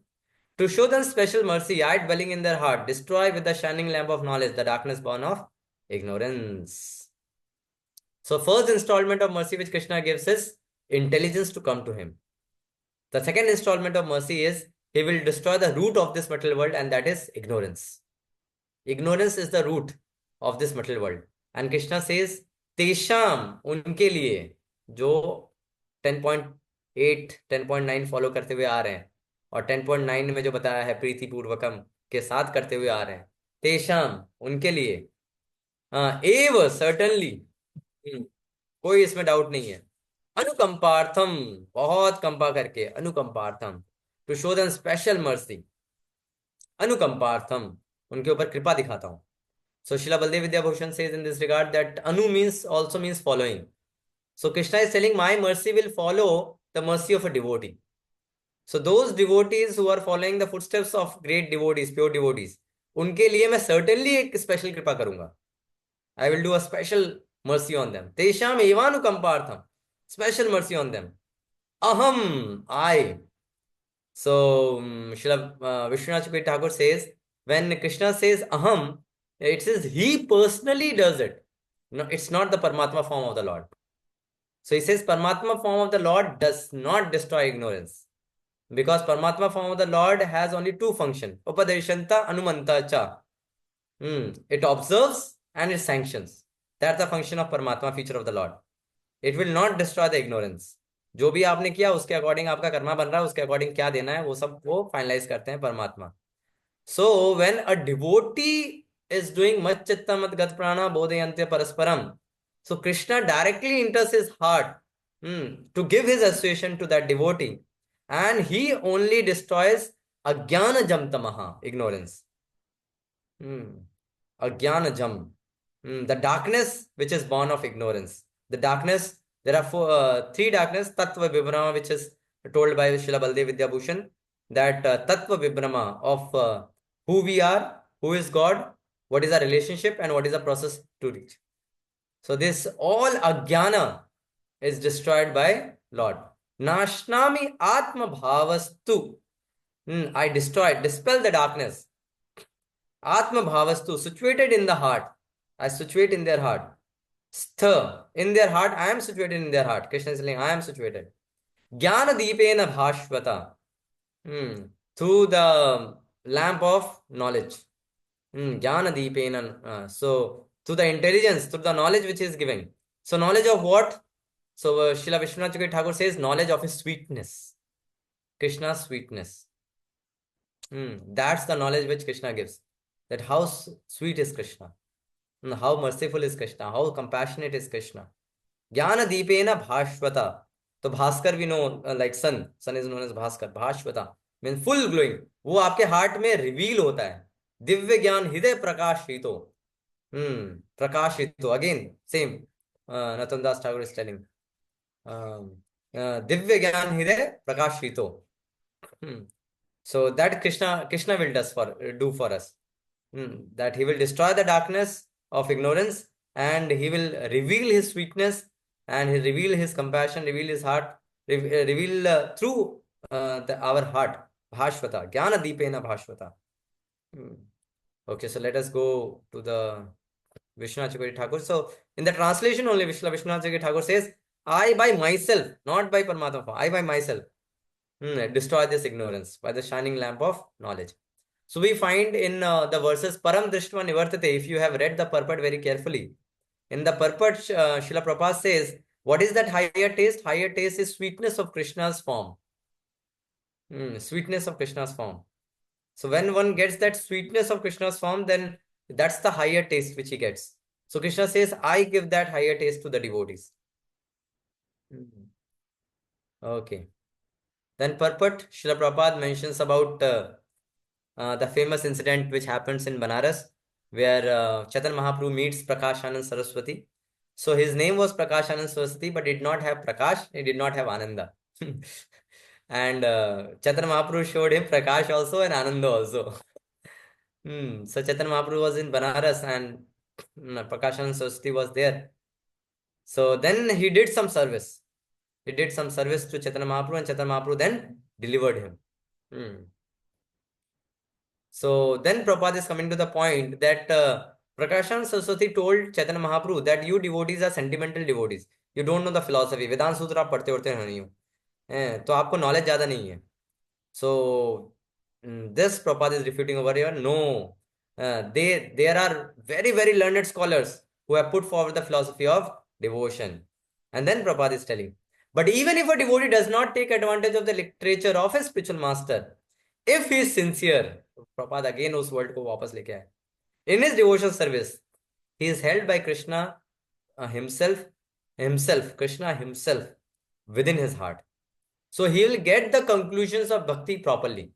To show them special mercy, I dwelling in their heart, destroy with the shining lamp of knowledge the darkness born of ignorance. So first installment of mercy which Krishna gives is intelligence to come to him. The second installment of mercy is he will destroy the root of this material world, and that is ignorance. Ignorance is the root of this material world. And Krishna says, Tesham, unke liye, जो 10.8, 10.9 follow करते हुए आ रहे हैं, और 10.9 में जो बताया है प्रीति पूर्वकम के साथ करते हुए आ रहे हैं, तेषाम, उनके लिए, एव सर्टनली, कोई इसमें डाउट नहीं है, अनुकंपार्थम, बहुत कंपा करके, अनुकंपार्थम, to show them special mercy, अनुकंपार्थम, उनके ऊपर कृपा दिखाता हूं. So Srila Baldev Vidyabhushan says in this regard that anu means also means following. So Krishna is telling my mercy will follow the mercy of a devotee. So those devotees who are following the footsteps of great devotees, pure devotees, उनके लिए मैं certainly एक special कृपा करूंगा. I will do a special mercy on them. तेषाम एवानुकंपार्थम, special mercy on them. Aham, I. So Srila Vishwanath Chakravarti Thakur says, when Krishna says aham, it says he personally does it. No, it's not the Paramatma form of the Lord. So he says Paramatma form of the Lord does not destroy ignorance. Because Paramatma form of the Lord has only two functions. Upadeshanta Anumanta cha. It observes and it sanctions. That's the function of Paramatma feature of the Lord. It will not destroy the ignorance. जो भी आपने किया उसके according आपका कर्मा बन रहा है, उसके अकॉर्डिंग क्या देना है वो सब वो फाइनलाइज करते हैं परमात्मा. So when a devotee is doing macchitta mat gat prana bodhayante parasparam, so Krishna directly enters his heart to give his association to that devotee, and he only destroys ajnana jamtamaha, ignorance. Ajnanajam. The darkness which is born of ignorance. The darkness, there are three darkness, Tattva Vibhrama, which is told by Srila Baldev Vidyabhushan, that Tattva Vibhrama of who we are, who is God, what is our relationship, and what is the process to reach. So this all Ajnana is destroyed by Lord. Nashnami Atma Bhavastu. I destroyed, dispel the darkness. Atma Bhavastu, situated in the heart. I situate in their heart. Stha, in their heart, I am situated in their heart. Krishna is saying, I am situated. Jnana Deepena Bhashvata. Through the lamp of knowledge. Jnana Deepena. So, through the intelligence, through the knowledge which is giving. So, knowledge of what? So, Srila Vishwanath Chakravarti Thakur says, knowledge of his sweetness. Krishna's sweetness. That's the knowledge which Krishna gives. That how sweet is Krishna. How merciful is Krishna, how compassionate is Krishna. Jnana Deepena Bhashvata. So Bhaskar we know like sun. Sun is known as Bhaskar. Bhashvata means full glowing. वो आपके heart में reveal होता है. दिव्य ज्ञान हृदय प्रकाशितो. प्रकाशितो. Again, same. Nathan Das Tagore is telling. Divya ज्ञान हृदय प्रकाशितो. So that Krishna will do for us. That he will destroy the darkness of ignorance and he will reveal his sweetness and he reveal his compassion, reveal his heart, reveal through our heart. Bhashvata, Jnana Deepena Bhashvata. Okay, so let us go to the Vishwanath Chakravarti Thakur. So in the translation only, Vishwanath Chakravarti Thakur says, I by myself, not by Paramatma, I by myself, destroy this ignorance by the shining lamp of knowledge. So we find in the verses Param Drishtva Nivartate, if you have read the purport very carefully, in the purport, Srila Prabhupada says, what is that higher taste? Higher taste is sweetness of Krishna's form. Sweetness of Krishna's form. So when one gets that sweetness of Krishna's form, then that's the higher taste which he gets. So Krishna says, I give that higher taste to the devotees. Okay. Then purport, Srila Prabhupada mentions about the famous incident which happens in Banaras, where Chaitanya Mahaprabhu meets Prakashanand Saraswati. So his name was Prakashanand Saraswati, but did not have Prakash, he did not have Ananda. And Chaitanya Mahaprabhu showed him Prakash also and Ananda also. So Chaitanya Mahaprabhu was in Banaras and Prakashanand Saraswati was there. So then he did some service. He did some service to Chaitanya Mahaprabhu and Chaitanya Mahaprabhu then delivered him. So then Prabhupada is coming to the point that Prakashan Saraswati told Chaitanya Mahaprabhu that you devotees are sentimental devotees. You don't know the philosophy. Vedanta Sutra आप पढ़ते उड़ते नहीं हो, तो आपको knowledge ज़्यादा नहीं है. So this Prabhupada is refuting over here. No, there are very learned scholars who have put forward the philosophy of devotion. And then Prabhupada is telling, but even if a devotee does not take advantage of the literature of a spiritual master, if he is sincere, Prabhupada again उस word को वापस लेके आए. In his devotional service, he is held by Krishna himself, Krishna himself within his heart. So he will get the conclusions of bhakti properly.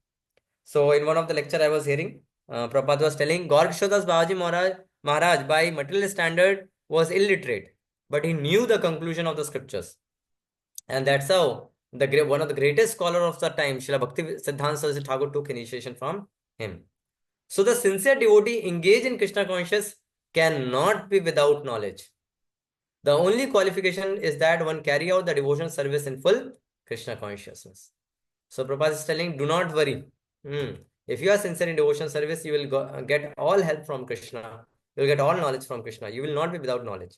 So in one of the lecture I was hearing, Prabhupada was telling, Gaurkshodas Babaji Maharaj by material standard was illiterate, but he knew the conclusion of the scriptures. And that's how one of the greatest scholars of the time, Srila Bhakti Siddhanta Saraswati Thakur, took initiation from him. So the sincere devotee engaged in Krishna consciousness cannot be without knowledge. The only qualification is that one carry out the devotion service in full Krishna consciousness. So Prabhupada is telling, do not worry. If you are sincere in devotion service, you will get all help from Krishna. You will get all knowledge from Krishna. You will not be without knowledge.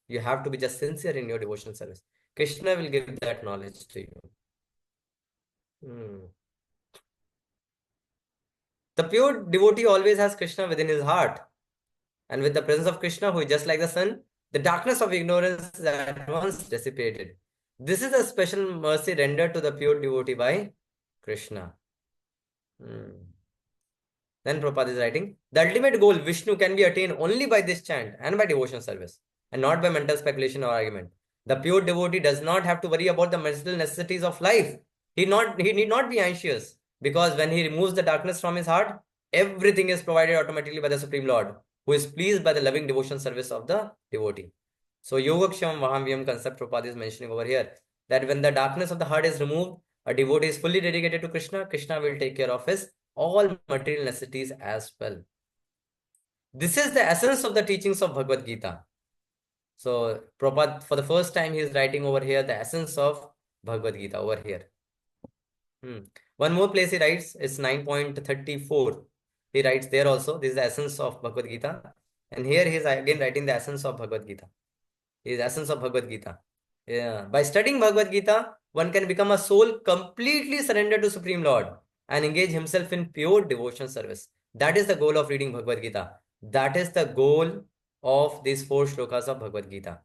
You have to be just sincere in your devotion service. Krishna will give that knowledge to you. The pure devotee always has Krishna within his heart. And with the presence of Krishna, who is just like the sun, the darkness of ignorance is at once dissipated. This is a special mercy rendered to the pure devotee by Krishna. Then Prabhupada is writing, the ultimate goal, Vishnu, can be attained only by this chant and by devotion service, and not by mental speculation or argument. The pure devotee does not have to worry about the material necessities of life. He need not be anxious, because when he removes the darkness from his heart, Everything is provided automatically by the Supreme Lord, who is pleased by the loving devotion service of the devotee. So Yogaksham Vahamvyam concept Prabhupada is mentioning over here, that when the darkness of the heart is removed, a devotee is fully dedicated to Krishna, Krishna will take care of his all material necessities as well. This is the essence of the teachings of Bhagavad Gita. So Prabhupada, for the first time, he is writing over here the essence of Bhagavad Gita over here. One more place he writes is 9.34. He writes there also, this is the essence of Bhagavad Gita. And here he is again writing the essence of Bhagavad Gita. Is essence of Bhagavad Gita. Yeah. By studying Bhagavad Gita, one can become a soul completely surrendered to Supreme Lord and engage himself in pure devotion service. That is the goal of reading Bhagavad Gita. That is the goal of these 4 shlokas of Bhagavad Gita.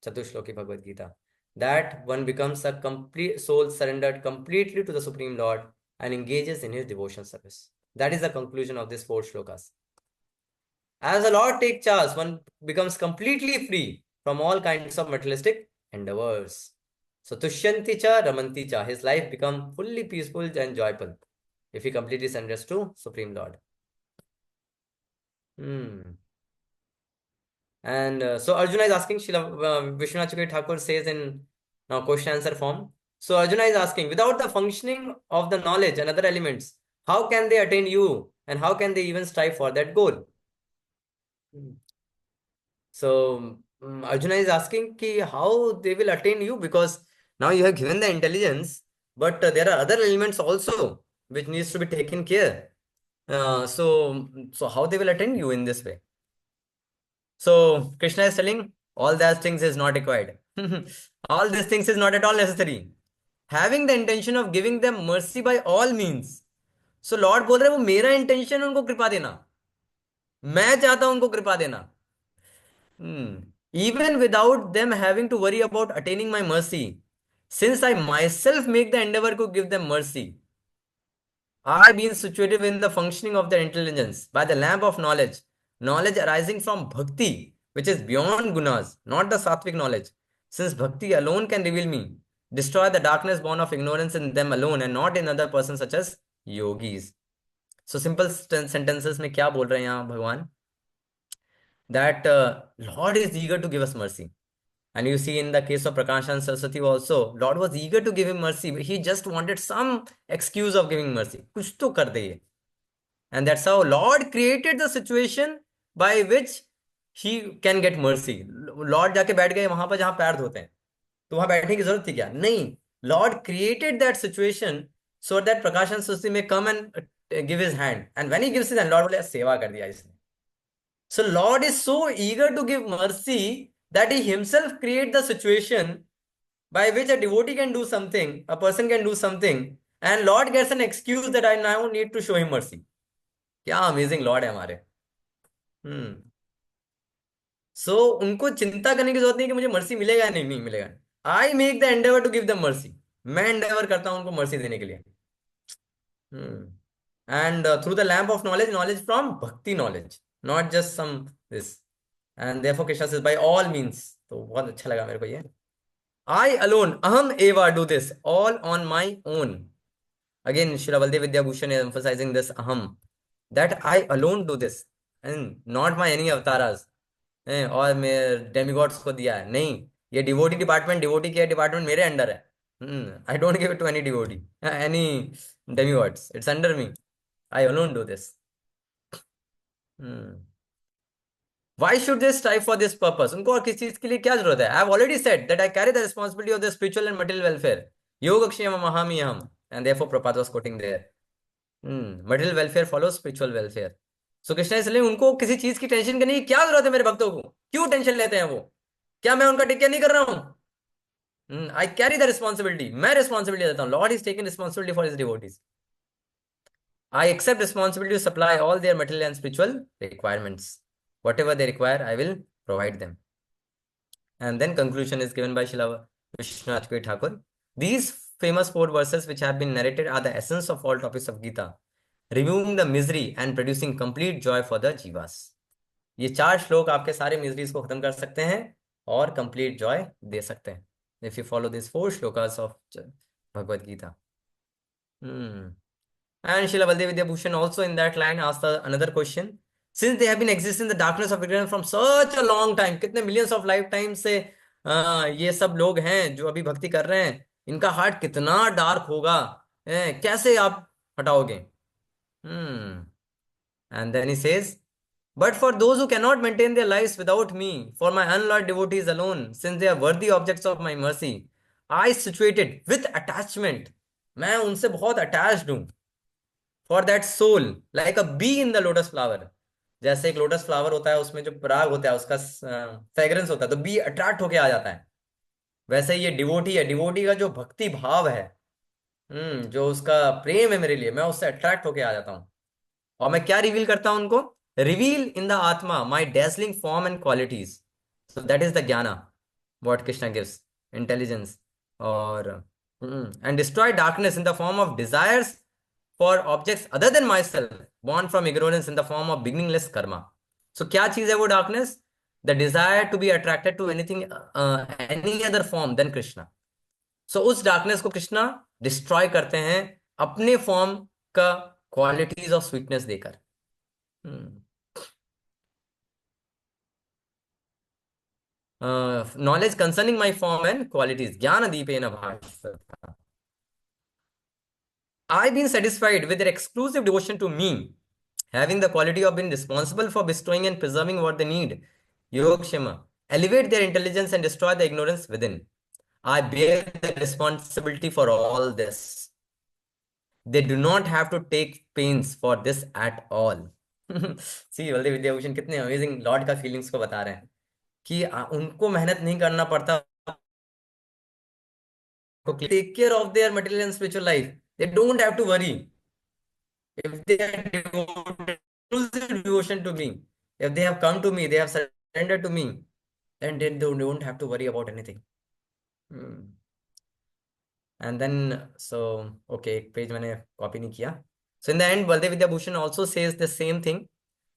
Chatushloki Bhagavad Gita. That one becomes a complete soul surrendered completely to the Supreme Lord and engages in his devotion service. That is the conclusion of these 4 shlokas. As the Lord takes charge, one becomes completely free from all kinds of materialistic endeavors. So Tushyanti cha Ramanti cha, his life become fully peaceful and joyful if he completely surrenders to Supreme Lord. And so Arjuna is asking, Vishwanath Chakravarti Thakur says in now question answer form. So Arjuna is asking, without the functioning of the knowledge and other elements, how can they attain you and how can they even strive for that goal? So Arjuna is asking ki how they will attain you, because now you have given the intelligence, but there are other elements also which needs to be taken care. So how they will attain you in this way? So Krishna is telling all those things is not required. All these things is not at all necessary. Having the intention of giving them mercy by all means. So Lord बोल रहे हैं वो मेरा intention उनको कृपा देना, मैं चाहता हूं उनको कृपा देना. Even without them having to worry about attaining my mercy, since I myself make the endeavor to give them mercy, I being situated in the functioning of their intelligence by the lamp of knowledge, knowledge arising from bhakti, which is beyond gunas, not the sattvic knowledge, since bhakti alone can reveal me, destroy the darkness born of ignorance in them alone and not in other persons such as yogis. So simple sentences में क्या बोल रहे हैं यहाँ भगवान? That Lord is eager to give us mercy. And you see in the case of Prakash and Saraswati also, Lord was eager to give him mercy. He just wanted some excuse of giving mercy. कुछ तो कर दे ये. And that's how Lord created the situation by which he can get mercy. Lord जाके बैठ गए वहां पर जहां पैर धोते हैं, तो वहां बैठने की जरूरत थी क्या? नहीं. Lord created that situation so that Prakash and Saraswati may come and give his hand. And when he gives his hand, Lord बोले सेवा कर दिया इसने. So Lord is so eager to give mercy that he himself create the situation by which a devotee can do something, a person can do something, and Lord gets an excuse that I now need to show him mercy. क्या amazing Lord है हमारे. सो उनको चिंता करने की जरूरत नहीं कि मुझे मर्सी मिलेगा या नहीं मिलेगा. I make the endeavour to give the mercy. मैं एंडेवर करता हूं उनको मर्सी देने के लिए. And through the lamp of knowledge, knowledge from bhakti knowledge, not just some this. And therefore Krishna says by all means. तो बहुत अच्छा लगा मेरे को ये. I alone, aham eva, do this all on my own. Again, Shri Baldev Vidyabhushan is emphasizing this aham, that I alone do this and not my any avatars. और मैं demigods को दिया है नहीं, ये devotee department, devotee care department मेरे under है. I don't give it to any devotee, any demigods. It's under me. I alone do this. Why should they strive for this purpose? उनको और किस चीज के लिए क्या जरूरत है? I have already said that I carry the responsibility of the spiritual and material welfare. Yogakshema mahamiyam. And therefore Prabhupada was quoting there. Material welfare follows spiritual welfare. So Krishna is saying उनको किसी चीज की tension करने की क्या जरूरत है मेरे भक्तों को? क्यों टेंशन लेते हैं वो? क्या मैं उनका टेक केयर नहीं कर रहा हूं? I carry the responsibility. मैं responsibility लेता हूं. Lord is taking responsibility for his devotees. I accept responsibility to supply all their material and spiritual requirements. Whatever they require, I will provide them. And then conclusion is given by Srila Vishwanath Chakravarti Thakur. These famous 4 verses which have been narrated are the essence of all topics of Gita, removing the misery and producing complete joy for the jivas. ये 4 श्लोक आपके सारे miseries को खत्म कर सकते हैं और कंप्लीट जॉय दे सकते हैं. If you follow these 4 shlokas of Bhagavad Gita. And Srila Baldev Vidya Bhushan also in that line asked another question. Since they have been existing in the darkness of ignorance from such a long time, कितने millions of lifetimes से ये सब लोग हैं जो अभी भक्ति कर रहे हैं, इनका हार्ट कितना डार्क होगा, कैसे आप हटाओगे? Hmm. And then he says, but for those who cannot maintain their lives without me, for my unloved devotees alone, since they are worthy objects of my mercy, I situated with attachment. मैं उनसे बहुत attached हूँ. For that soul, like a bee in the lotus flower. जैसे एक lotus flower होता है, उसमें जो पराग होता है, उसका फ्रेग्रेंस होता है, तो बी अट्रैक्ट होके आ जाता है. वैसे ये डिवोटी है, डिवोटी का जो भक्ति भाव है, जो उसका प्रेम है मेरे लिए, मैं उससे अट्रैक्ट होके आ जाता हूँ. और मैं क्या रिवील करता हूं उनको? Reveal in the atma my dazzling form and qualities. So that is the jnana what Krishna gives, intelligence. और and destroy darkness in the form of desires for objects other than my self, born from ignorance in the form of beginningless karma. So क्या चीज है वो darkness? The desire to be attracted to anything, any other form than Krishna. So उस darkness को Krishna destroy करते हैं अपने form का क्वालिटीज ऑफ स्वीटनेस देकर. Knowledge concerning my form and qualities ज्ञान Dipen भाषिता. I been satisfied with their exclusive devotion to me, having the quality of being responsible for bestowing and preserving what they need. Yog Shema. Elevate their intelligence and destroy the ignorance within. I bear the responsibility for all this. They do not have to take pains for this at all. सी बलदेव विद्याभूषण कितने amazing Lord का feelings को बता रहे हैं कि उनको मेहनत नहीं करना पड़ता to take care of their material and spiritual life. They don't have to worry. If they are devoted, exclusive devotion to me, if they have come to me, they have surrendered to me, then they don't have to worry about anything. And then, so, okay, एक page मैंने copy नहीं किया. So in the end, Baldev Vidya Bhushan also says the same thing,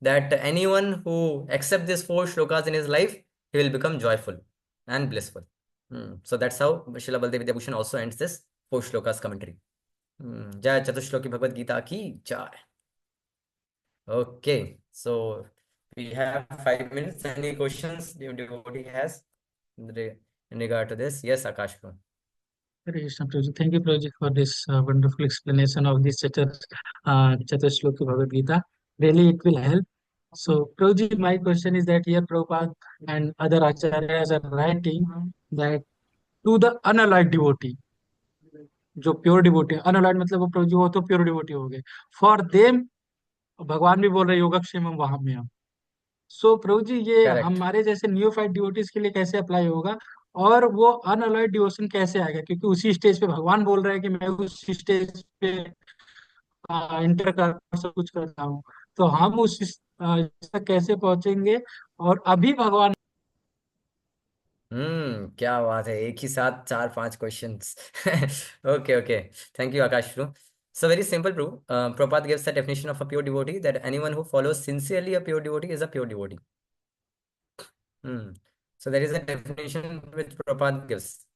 that anyone who accepts these 4 shlokas in his life, he will become joyful and blissful. So that's how Srila Baldev Vidya Bhushan also ends this 4 shlokas commentary. जय चतुश्लोकी भगवद गीता की जय. Okay, so we have 5 minutes. Any questions the devotee has in regard to this? Yes, Akash. Hare Krishna, Prabhuji. Thank you, Prabhuji, for this wonderful explanation of this Chaturshloki Bhagavad Gita. Really, it will help. So, Prabhuji, my question is that here Prabhupada and other acharyas are writing that to the unalloyed devotee, जो pure devotee, unalloyed मतलब वो प्रभु जी वो तो pure devotee हो गए, for them भगवान भी बोल रहे योगक्षेम वहां में हम. सो प्रभु जी ये Correct. हमारे जैसे न्यूफाइट डिवोटीज के लिए कैसे अप्लाई होगा, और वो अनअलॉयड डिवोशन कैसे आएगा, क्योंकि उसी स्टेज पे भगवान बोल रहे हैं कि मैं उस स्टेज पे इंटर कर सब कुछ करता हूँ, तो हम उस तक कैसे पहुंचेंगे? और अभी भगवान क्या बात है, एक ही साथ 4-5 questions. Okay, okay. Thank you, Akash. So very simple, Prabhu. Prabhupada gives the definition of a pure devotee, that anyone who follows sincerely a pure devotee is a pure devotee. So there is a definition which Prabhupada gives,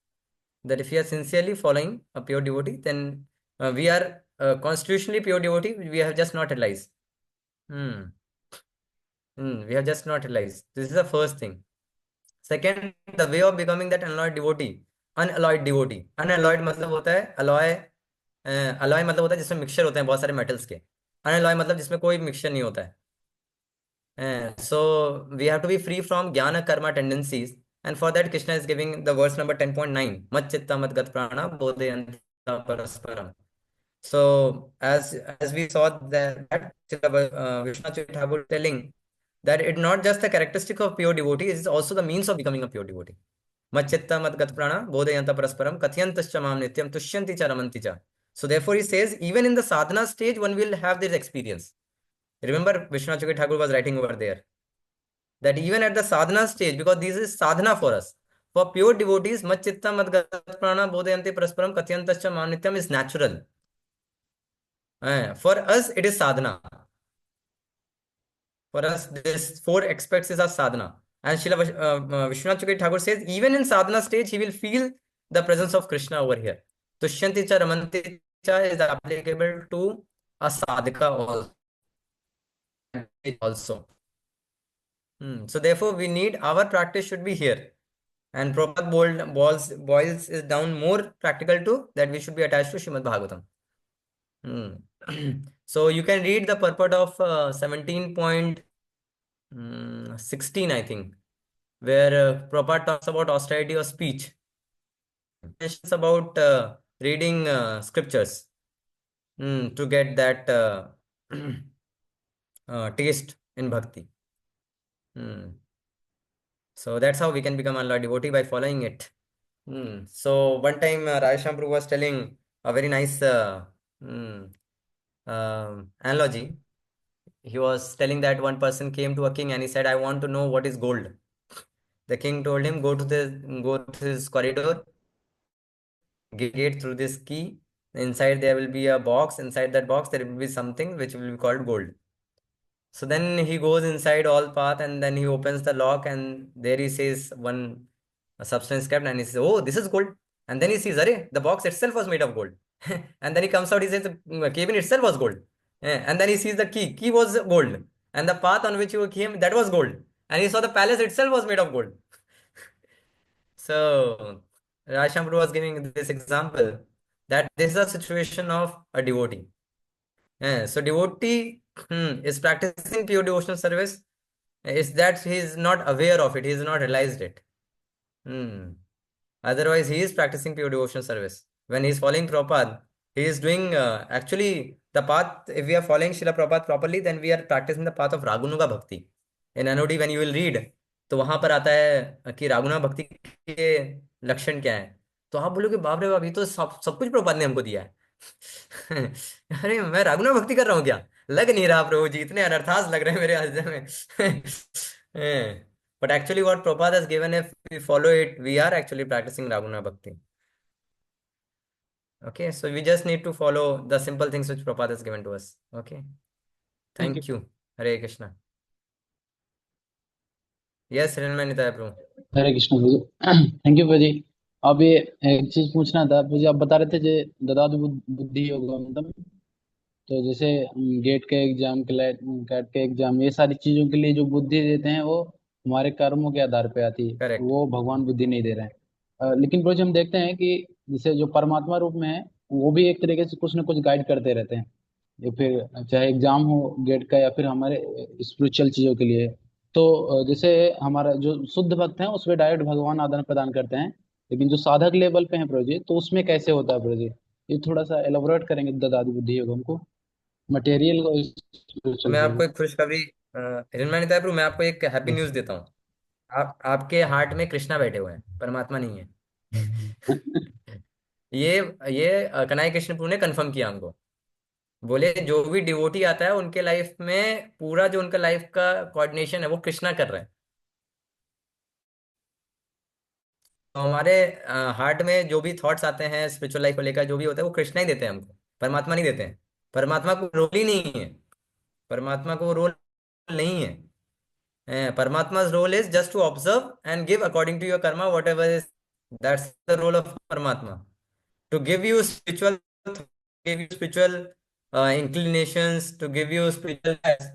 that if you are sincerely following a pure devotee, then we are constitutionally pure devotee. We have just not realized. We have just not realized. This is the first thing. Second, the way of becoming that unalloyed devotee. Unalloyed devotee. Unalloyed मतलब होता है alloy. alloy मतलब होता है जिसमें mixture होते हैं बहुत सारे मेटल्स के. Unalloy मतलब जिसमें कोई मिक्सचर नहीं होता है. So we have to be free from jnana karma tendencies, and for that Krishna is giving the verse number 10.9. Mat chitta mat gat prana bodhayanta parasparam. So as we saw that Vishnu Thakur telling that it's not just the characteristic of pure devotee, it is also the means of becoming a pure devotee. Machitta madgat prana bodhayanta parasparam katyantascha mam nityam tushyanti cha ramanti cha. So therefore he says even in the sadhana stage one will have this experience. Remember Vishnu Thakur was writing over there that even at the sadhana stage, because this is sadhana for us, for pure devotees, machitta madgat prana bodhayanti parasparam katyantascha mam nityam is natural. For us it is sadhana. For us, this 4 aspects is a sadhana. And Srila Vishwanath Chakravarti Thakur says, even in sadhana stage, he will feel the presence of Krishna over here. Tushyanti cha ramanti cha is applicable to a sadhaka also. So therefore, we need our practice should be here. And Prabhupada boils is down more practical to that we should be attached to Srimad Bhagavatam. So you can read the purport of 17.16, I think, where Prabhupada talks about austerity of speech. Mentions about reading scriptures to get that taste in bhakti. So that's how we can become Allah devotee by following it. So one time Raja Prabhu was telling a very nice mm, analogy. He was telling that one person came to a king and he said, "I want to know what is gold." The king told him, go to this corridor, gate through this key. Inside there will be a box. Inside that box there will be something which will be called gold. So then he goes inside all path and then he opens the lock and there he says one substance kept and he says, "Oh, this is gold." And then he sees, "Arey, the box itself was made of gold." And then he comes out, he says, "The cabin itself was gold." And then he sees the key was gold. And the path on which he came, that was gold. And he saw the palace itself was made of gold. So Rajshambhu was giving this example that this is a situation of a devotee. So devotee is practicing pure devotional service. Is that he is not aware of it, he has not realized it. Hmm. Otherwise, he is practicing pure devotional service. When he is following Prabhupada, he is doing actually the path. If we are following Srila Prabhupada properly, then we are practicing the path of Ragunuga Bhakti. In NOD, when you will read, तो वहां पर आता है कि रागुना भक्ति के लक्षण क्या है. तो आप बोलोगे बाप रे बाप, ये तो सब कुछ प्रभुपाद ने हमको दिया है. अरे मैं रागुना भक्ति कर रहा हूँ क्या? लग नहीं रहा प्रभु जी, इतने अनर्थास लग रहे हैं मेरे हृदय में. But actually, what Prabhupada has given, if we follow it, we are actually practicing Raguna Bhakti. Okay, so we just need to follow the simple things which Prabhupada has given to us. Okay, Thank you. thank you. Hare Krishna. Yes, Hiranmay Nitaya Prabhu. Hare Krishna Prabhu. Thank you Prabhu. अब ये एक चीज पूछना था प्रभु जी, आप बता रहे थे जे ददातु बुद्धि योगम, तो जैसे गेट के एग्जाम, कैट के एग्जाम, ये सारी चीजों के लिए जो बुद्धि देते हैं वो हमारे कर्मों के आधार पे आती है, Correct. वो भगवान बुद्धि नहीं दे रहे हैं। लेकिन प्रभु जी हम देखते हैं कि जैसे जो परमात्मा रूप में है वो भी एक तरीके से कुछ ना कुछ गाइड करते रहते हैं, या फिर चाहे एग्जाम हो गेट का या फिर हमारे स्पिरिचुअल चीजों के लिए। तो जैसे हमारा जो शुद्ध भक्त है उसमें डायरेक्ट भगवान आदान प्रदान करते हैं, लेकिन जो साधक लेवल पे है प्रभु जी, तो उसमें कैसे होता है प्रभु जी? ये थोड़ा सा एलोबरेट करेंगे ददातु बुद्धि योगम को, मटेरियल और तो स्पिरिचुअल मैं से आपको भी। एक खुशखबरी, हिरणमय निताय प्रभु, मैं आपको एक हैप्पी यस न्यूज देता हूँ. आपके हार्ट में कृष्णा बैठे हुए हैं, परमात्मा नहीं है. ये कन्हैया कृष्ण प्रभु ने कंफर्म किया हमको. बोले जो भी डिवोटी आता है उनके लाइफ में पूरा जो उनका लाइफ का कोऑर्डिनेशन है वो कृष्णा कर रहे हैं. तो हमारे हार्ट में जो भी थॉट्स आते हैं स्पिरिचुअल लाइफ को लेकर, जो भी होता है वो कृष्णा ही देते हैं हमको, परमात्मा नहीं देते हैं. परमात्मा को रोल ही नहीं है. परमात्मा को रोल नहीं है. Paramatma's role is just to observe and give according to your karma, whatever is. That's the role of Paramatma. To give you spiritual inclinations, to give you spiritual guides.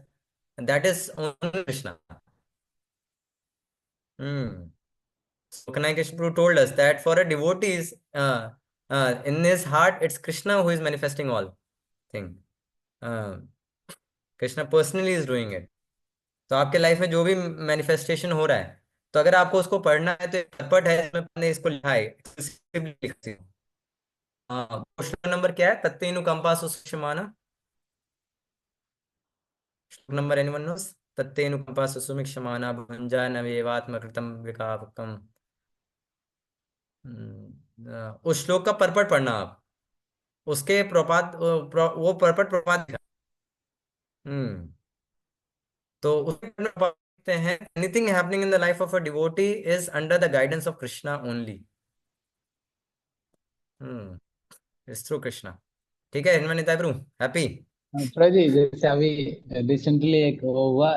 That is only Krishna. Hmm. So Kanai Krishna Prabhu told us that for a devotees, in his heart, it's Krishna who is manifesting all thing. Uh, Krishna personally is doing it. तो आपके life में जो भी manifestation हो रहा है, तो अगर आपको उसको पढ़ना है तो पट है, इसमें मैंने इसको लिखा है exclusively लिखा है. हाँ, श्लोक नंबर क्या है? तत्तेनुकंपा सुषमाना. श्लोक नंबर एनीवन नोस? तत्तेनुकंपा सुसुमिक्षमाना भुंजा नवेवात्मकृतम विकापकम. उस श्लोक का परपट पढ़ना आप. उसके प्रपात वो परपट प्रपात लिखा. हम्म तो उसमें पढ़ते हैं, anything happening in the life of a devotee is under the guidance of Krishna only. It's through Krishna. ठीक है हिरण्मय निताय प्रभु, हैप्पी. प्रभु जी जैसे अभी रिसेंटली एक वो हुआ,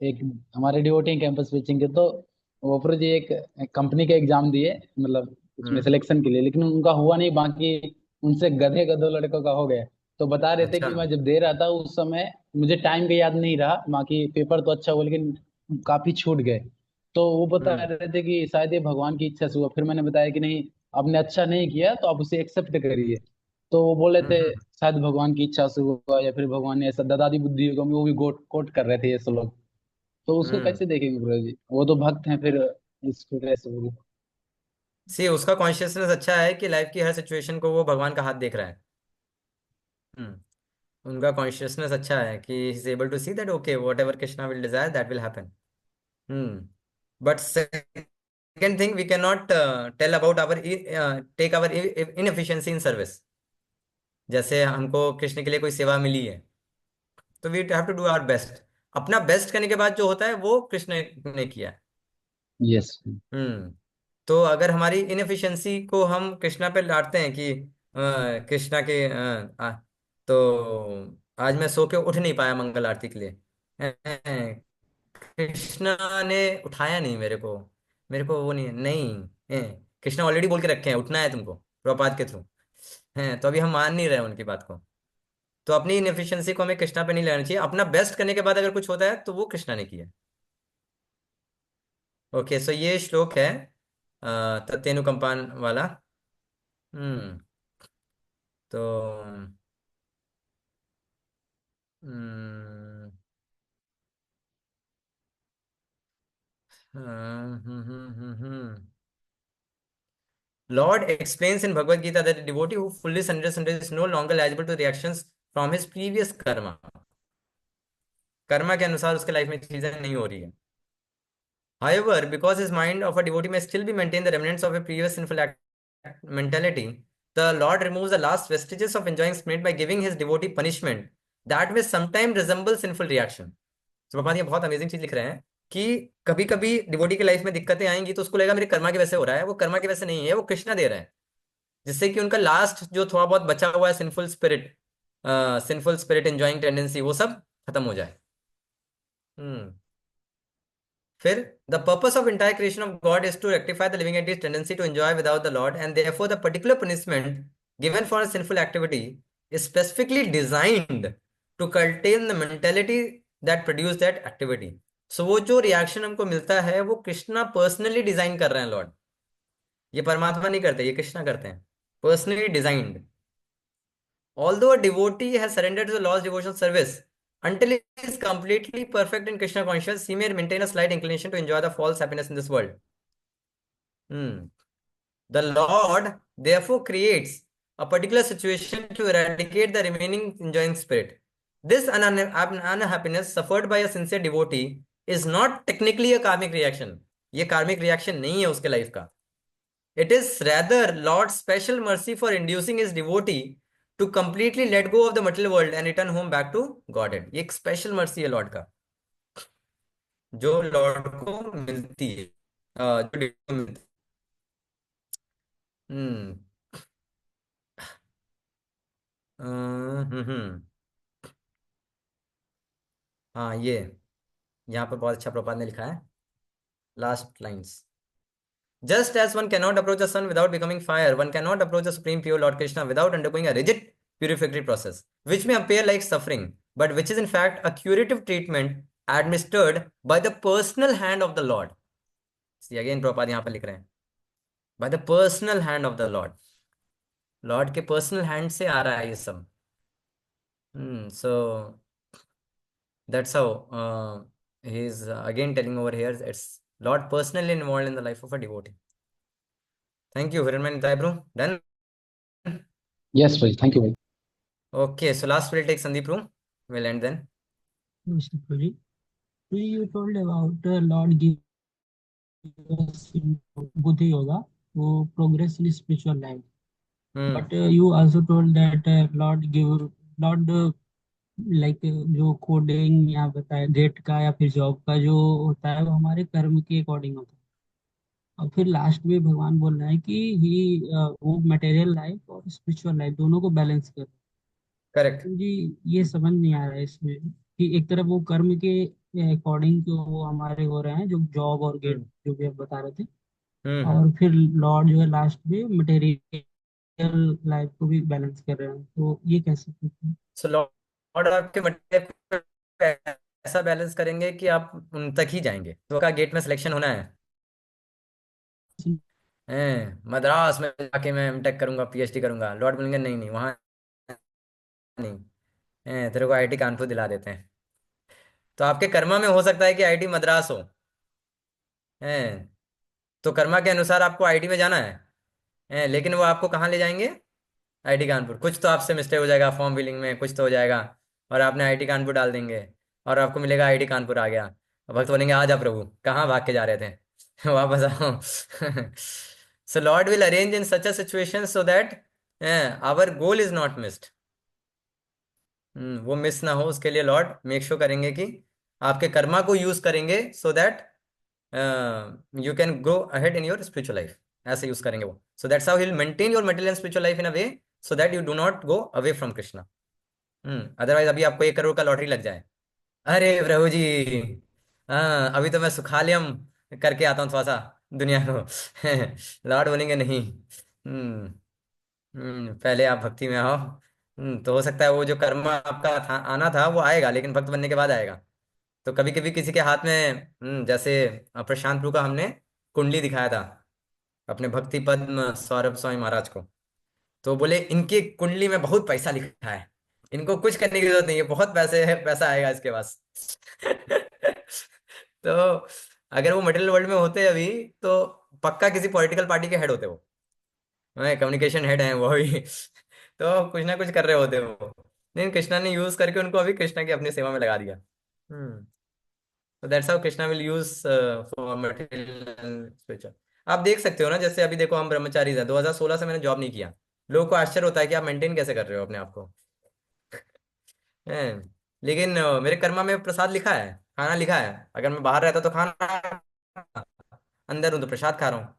एक हमारे डिवोटी कैंपस स्विचिंग के, तो वो प्रभु जी एक कंपनी के एग्जाम दिए, मतलब उसमें हम्म सिलेक्शन के लिए, लेकिन उनका हुआ नहीं, बाकी उनसे गधे गधों लड़कों का हो गया। तो बता रहे थे अच्छा। कि मैं जब दे रहा था उस समय मुझे टाइम का याद नहीं रहा, बाकी पेपर तो अच्छा हुआ लेकिन काफी छूट गए। तो वो बता हम्म। रहे थे कि शायद ये भगवान की इच्छा से हुआ। फिर मैंने बताया कि नहीं, आपने अच्छा नहीं किया तो आप उसे एक्सेप्ट करिए। तो वो बोले थे हम्म। शायद भगवान की इच्छा से हुआ, या फिर भगवान ने ऐसा, दादादी बुद्धि होगा, वो भी कोट कोट कर रहे थे ये सब लोग। तो उसको हम्म। कैसे देखेंगे ब्रो जी, वो तो भक्त हैं, फिर इसको कैसे बोलूं। सी उसका कॉन्शियसनेस अच्छा है कि लाइफ की हर सिचुएशन को वो भगवान का हाथ देख रहा है। हम्म। उनका कॉन्शियसनेस अच्छा है कि he is able to see that okay whatever Krishna will desire that will happen. Hmm. But second thing we can not tell about our take our inefficiency in service. जैसे हमको कृष्ण के लिए कोई सेवा मिली है तो we have to do our best. अपना बेस्ट करने के बाद जो होता है वो कृष्ण ने किया है। यस। हम्म। तो अगर हमारी इनएफिशिएंसी को हम कृष्णा पे लाटते हैं कि कृष्णा के तो आज मैं सो के उठ नहीं पाया मंगल आरती के लिए। कृष्णा ने उठाया नहीं मेरे को वो नहीं है नहीं। कृष्णा ऑलरेडी बोल के रखे हैं उठना है तुमको प्रपात के थ्रू। हैं तो अभी हम मान नहीं रहे उनकी बात को। तो अपनी इनएफिशिएंसी को हमें कृष्णा पे नहीं लेना चाहिए। अपना बेस्ट करने के बाद अगर कुछ होता है तो वो कृष्णा ने किया। ओके सो ये श्लोक है तत्यनुकंपान वाला। हम्म। तो हम्म Lord explains in Bhagavad Gita that a devotee who fully surrenders is no longer liable to reactions from his previous karma. Karma के अनुसार उसके लाइफ में चीजें नहीं हो रही है। However, because his mind of a devotee may still be maintain the remnants of a previous sinful act mentality, the Lord removes the last vestiges of enjoying spirit by giving his devotee punishment that may sometimes resemble sinful reaction. तो पापा ये बहुत amazing चीज लिख रहे हैं कि कभी कभी डिवोटी की लाइफ में दिक्कतें आएंगी तो उसको लगेगा मेरे कर्मा की वजह से हो रहा है। वो कर्मा की वजह से नहीं है, वो कृष्णा दे रहे हैं जिससे कि उनका लास्ट जो थोड़ा बहुत बचा हुआ है सिंफुल स्पिरिट एंजॉइंग टेंडेंसी वो सब खत्म हो जाए। हम्म। फिर the purpose of entire creation of God is to rectify the living entities tendency to enjoy without the lord and therefore the particular punishment given for a sinful activity is specifically designed to curtail the mentality that produce that activity. So वो जो reaction हमको मिलता है वो Krishna personally design कर रहे हैं Lord. ये परमात्मा नहीं करते, ये कृष्णा करते हैं। Personally designed. Although a devotee has surrendered to the Lord's devotional service, until he is completely perfect in Krishna consciousness, he may maintain a slight inclination to enjoy the false happiness in this world. Hmm. The Lord therefore creates a particular situation to eradicate the remaining enjoying spirit. This unhappiness suffered by a sincere devotee is not technically a karmic reaction. ये कार्मिक reaction नहीं है उसके life का। It is rather Lord's special mercy for inducing his devotee to completely let go of the material world and return home back to Godhead. ये एक special mercy है Lord का जो लॉर्ड को मिलती है। जो devotee को मिलती है। हम्म। हम्म। हाँ ये यहाँ पे बहुत अच्छा प्रपात ने लिखा है last lines. Just as one cannot approach the sun without becoming fire, one cannot approach the Supreme Pure Lord Krishna without undergoing a rigid purificatory process, which may appear like suffering, but which is in fact a curative treatment administered by the personal hand of the Lord. See again, Prabhupada यहाँ पर लिख रहे हैं by the personal hand of the Lord. Lord के personal hand से आ रहा है ये सब। So that's how he's again telling over here it's Lord personally involved in the life of a devotee. Thank you, Hiranman Nitai bro. Done. Yes भाई, thank you भाई। Okay, so last we'll take Sandeep room. We'll end then. Mr. Puri, you told about Lord give us buddhi yoga, वो progress in spiritual life. Hmm. But you also told that Lord जो coding या बताया gate का या फिर job का जो होता है वो हमारे कर्म के अकॉर्डिंग होता है। और फिर लास्ट में भगवान बोल रहे हैं कि वो मटेरियल लाइफ और स्पिरिचुअल लाइफ दोनों को बैलेंस कर। Correct. जी ये समझ नहीं आ रहा है इसमें कि एक तरफ वो कर्म के अकॉर्डिंग जो वो हमारे हो रहे हैं जो जॉब और गेट Hmm. जो भी आप बता रहे थे, Hmm. और फिर लॉर्ड जो है लास्ट में मटेरियल लाइफ को भी बैलेंस कर रहे हैं, तो ये कैसे करते हैं? सो लॉर्ड आपके मटेरियल को ऐसा बैलेंस करेंगे कि आप उन तक ही जाएंगे। तो का गेट में सिलेक्शन होना है। जी। मद्रास में जाके मैं एमटेक करूंगा, पीएचडी करूंगा। लॉर्ड बोलेंगे नहीं नहीं, वहां नहीं। तेरे को आईआईटी कानपुर दिला देते हैं। तो आपके कर्मा में हो सकता है कि आईआईटी मद्रास हो। हैं, तो कर्मा के अनुसार आपको आईआईटी में जाना है। लेकिन वो आपको कहाँ ले जाएंगे? आईआईटी कानपुर। कुछ तो आपसे मिस्टेक हो जाएगा फॉर्म फिलिंग में, कुछ तो हो जाएगा, और आपने आईआईटी कानपुर डाल देंगे, और आपको मिलेगा आईआईटी कानपुर आ गया। अब भक्त बोलेंगे आ जा प्रभु, कहाँ भाग के जा रहे थे वापस आओ। So lord will arrange in such a situation so that our goal is not missed. वो मिस ना हो, उसके लिए लॉर्ड मेक श्योर करेंगे कि आपके कर्मा को यूज करेंगे so that you can go ahead in your spiritual life. ऐसे यूज करेंगे वो। So that's how he will maintain your material and spiritual life in a way so that you do not go away from Krishna. Otherwise अभी आपको 1 करोड़ का lottery लग जाए, अरे प्रभु जी, हाँ अभी तो मैं सुखालयम करके आता हूँ थोड़ा सा दुनिया को। लॉर्ड बोलेंगे नहीं। हम्म पहले आप भक्ति में आओ। तो हो सकता है वो जो कर्म आपका था, आना था, वो आएगा, लेकिन भक्त बनने के बाद आएगा। तो कभी कभी किसी के हाथ में जैसे प्रशांत प्रभु का हमने कुंडली दिखाया था अपने भक्ति पद्म सौरभ स्वामी महाराज को। तो बोले इनकी कुंडली में बहुत पैसा लिखा है, इनको कुछ करने की जरूरत नहीं है, बहुत पैसे है, पैसा आएगा इसके पास। तो अगर वो मटेरियल वर्ल्ड में होते अभी, तो पक्का किसी पॉलिटिकल पार्टी के हेड होते वो। कम्युनिकेशन हेड हैं वो भी। तो कुछ ना कुछ कर रहे होते वो, लेकिन कृष्णा ने यूज करके उनको अभी कृष्णा की अपनी सेवा में लगा दिया। हम्म तो that's how Krishna will use for material and spiritual. आप देख सकते हो ना, जैसे अभी देखो हम ब्रह्मचारी हैं, 2016 से मैंने जॉब नहीं किया। लोगों को आश्चर्य होता है कि आप मेंटेन कैसे कर रहे हो अपने आप को। हैं? लेकिन मेरे कर्मा में प्रसाद लिखा है, खाना लिखा है। अगर मैं बाहर रहता तो खाना, अंदर हूं तो प्रसाद खा रहा हूँ।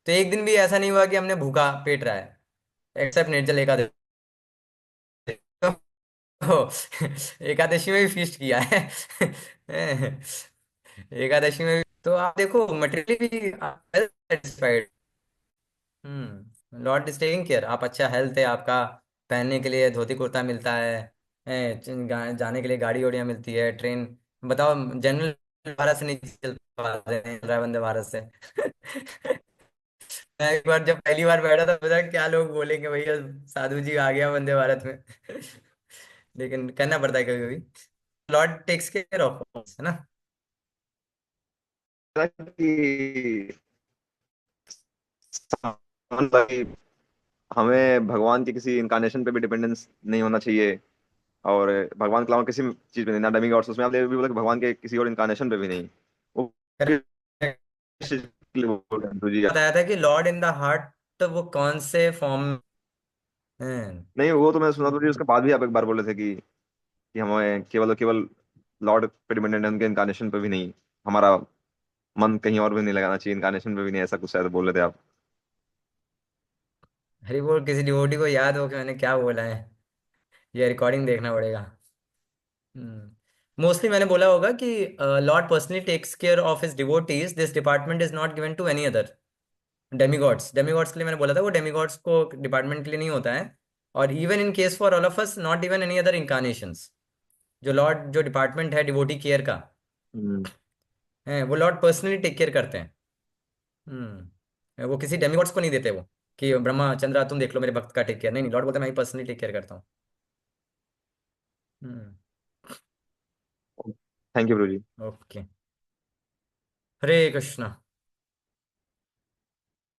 तो एक दिन भी ऐसा नहीं हुआ कि हमने भूखा पेट रहा है, एक्सेप्ट निर्जल एकादशी। तो एकादशी में भी फीस्ट किया है। एकादशी में भी तो आप देखो मटेरियली भी satisfied. Lord is taking care. आप अच्छा हेल्थ है आपका, पहनने के लिए धोती कुर्ता मिलता है, जाने के लिए गाड़ी वाड़ियाँ मिलती है, ट्रेन। बताओ जनरल भारत से नहीं चल पाते हैं, चल रहा है वंदे भारत से। मैं एक बार जब पहली बार बैठा था, पता क्या लोग बोलेंगे, भैया साधु जी आ गया वंदे भारत में। लेकिन करना पड़ता है कभी कभी। लॉर्ड टेक्स केयर ऑफ, है ना। कि भाई, हमें भगवान के किसी इनकारनेशन पे भी डिपेंडेंस नहीं होना चाहिए, और भगवान के अलावा किसी चीज पे नहीं, ना डमी गॉड्स। उसमें आपने भी बोला कि भगवान के किसी और इनकारनेशन पे भी नहीं। वो Correct। किस चीज के लिए बोल रहे हैं तो जी आप? बताया था कि लॉर्ड इन द हार्ट, वो कौन से फॉर्म में। नहीं, वो तो मैं सुना तो जी, उसके बाद भी आप एक बार बोले थे कि हमें केवल और केवल लॉर्ड पे डिपेंडेंट है, उनके इनकारनेशन पे भी नहीं। हमारा मन कहीं और भी नहीं लगाना चाहिए, इनकारनेशन पे भी नहीं, ऐसा कुछ शायद बोल रहे थे आप। हरी बोल, किसी डिवोटी को याद हो कि मैंने क्या बोला है? ये रिकॉर्डिंग देखना पड़ेगा। मोस्टली मैंने बोला होगा कि Lord personally takes care of his devotees, this department is not given to any other. Demigods, demigods के लिए मैंने बोला था, वो डेमीगॉड्स को डिपार्टमेंट के लिए नहीं होता है। और even in case for all of us, not even any other incarnations. जो लॉर्ड जो डिपार्टमेंट है डिवोटी केयर का हम्म। है, वो लॉर्ड पर्सनली टेक केयर करते हैं। वो किसी डेमीगॉड्स को नहीं देते वो, कि ब्रह्मा चंद्रा तुम देख लो मेरे भक्त का टेक केयर। नहीं नहीं, लॉर्ड बोलते हैं, मैं ही पर्सनली टेक केयर करता हूँ। Thank you bro ji. Okay. Hare Krishna.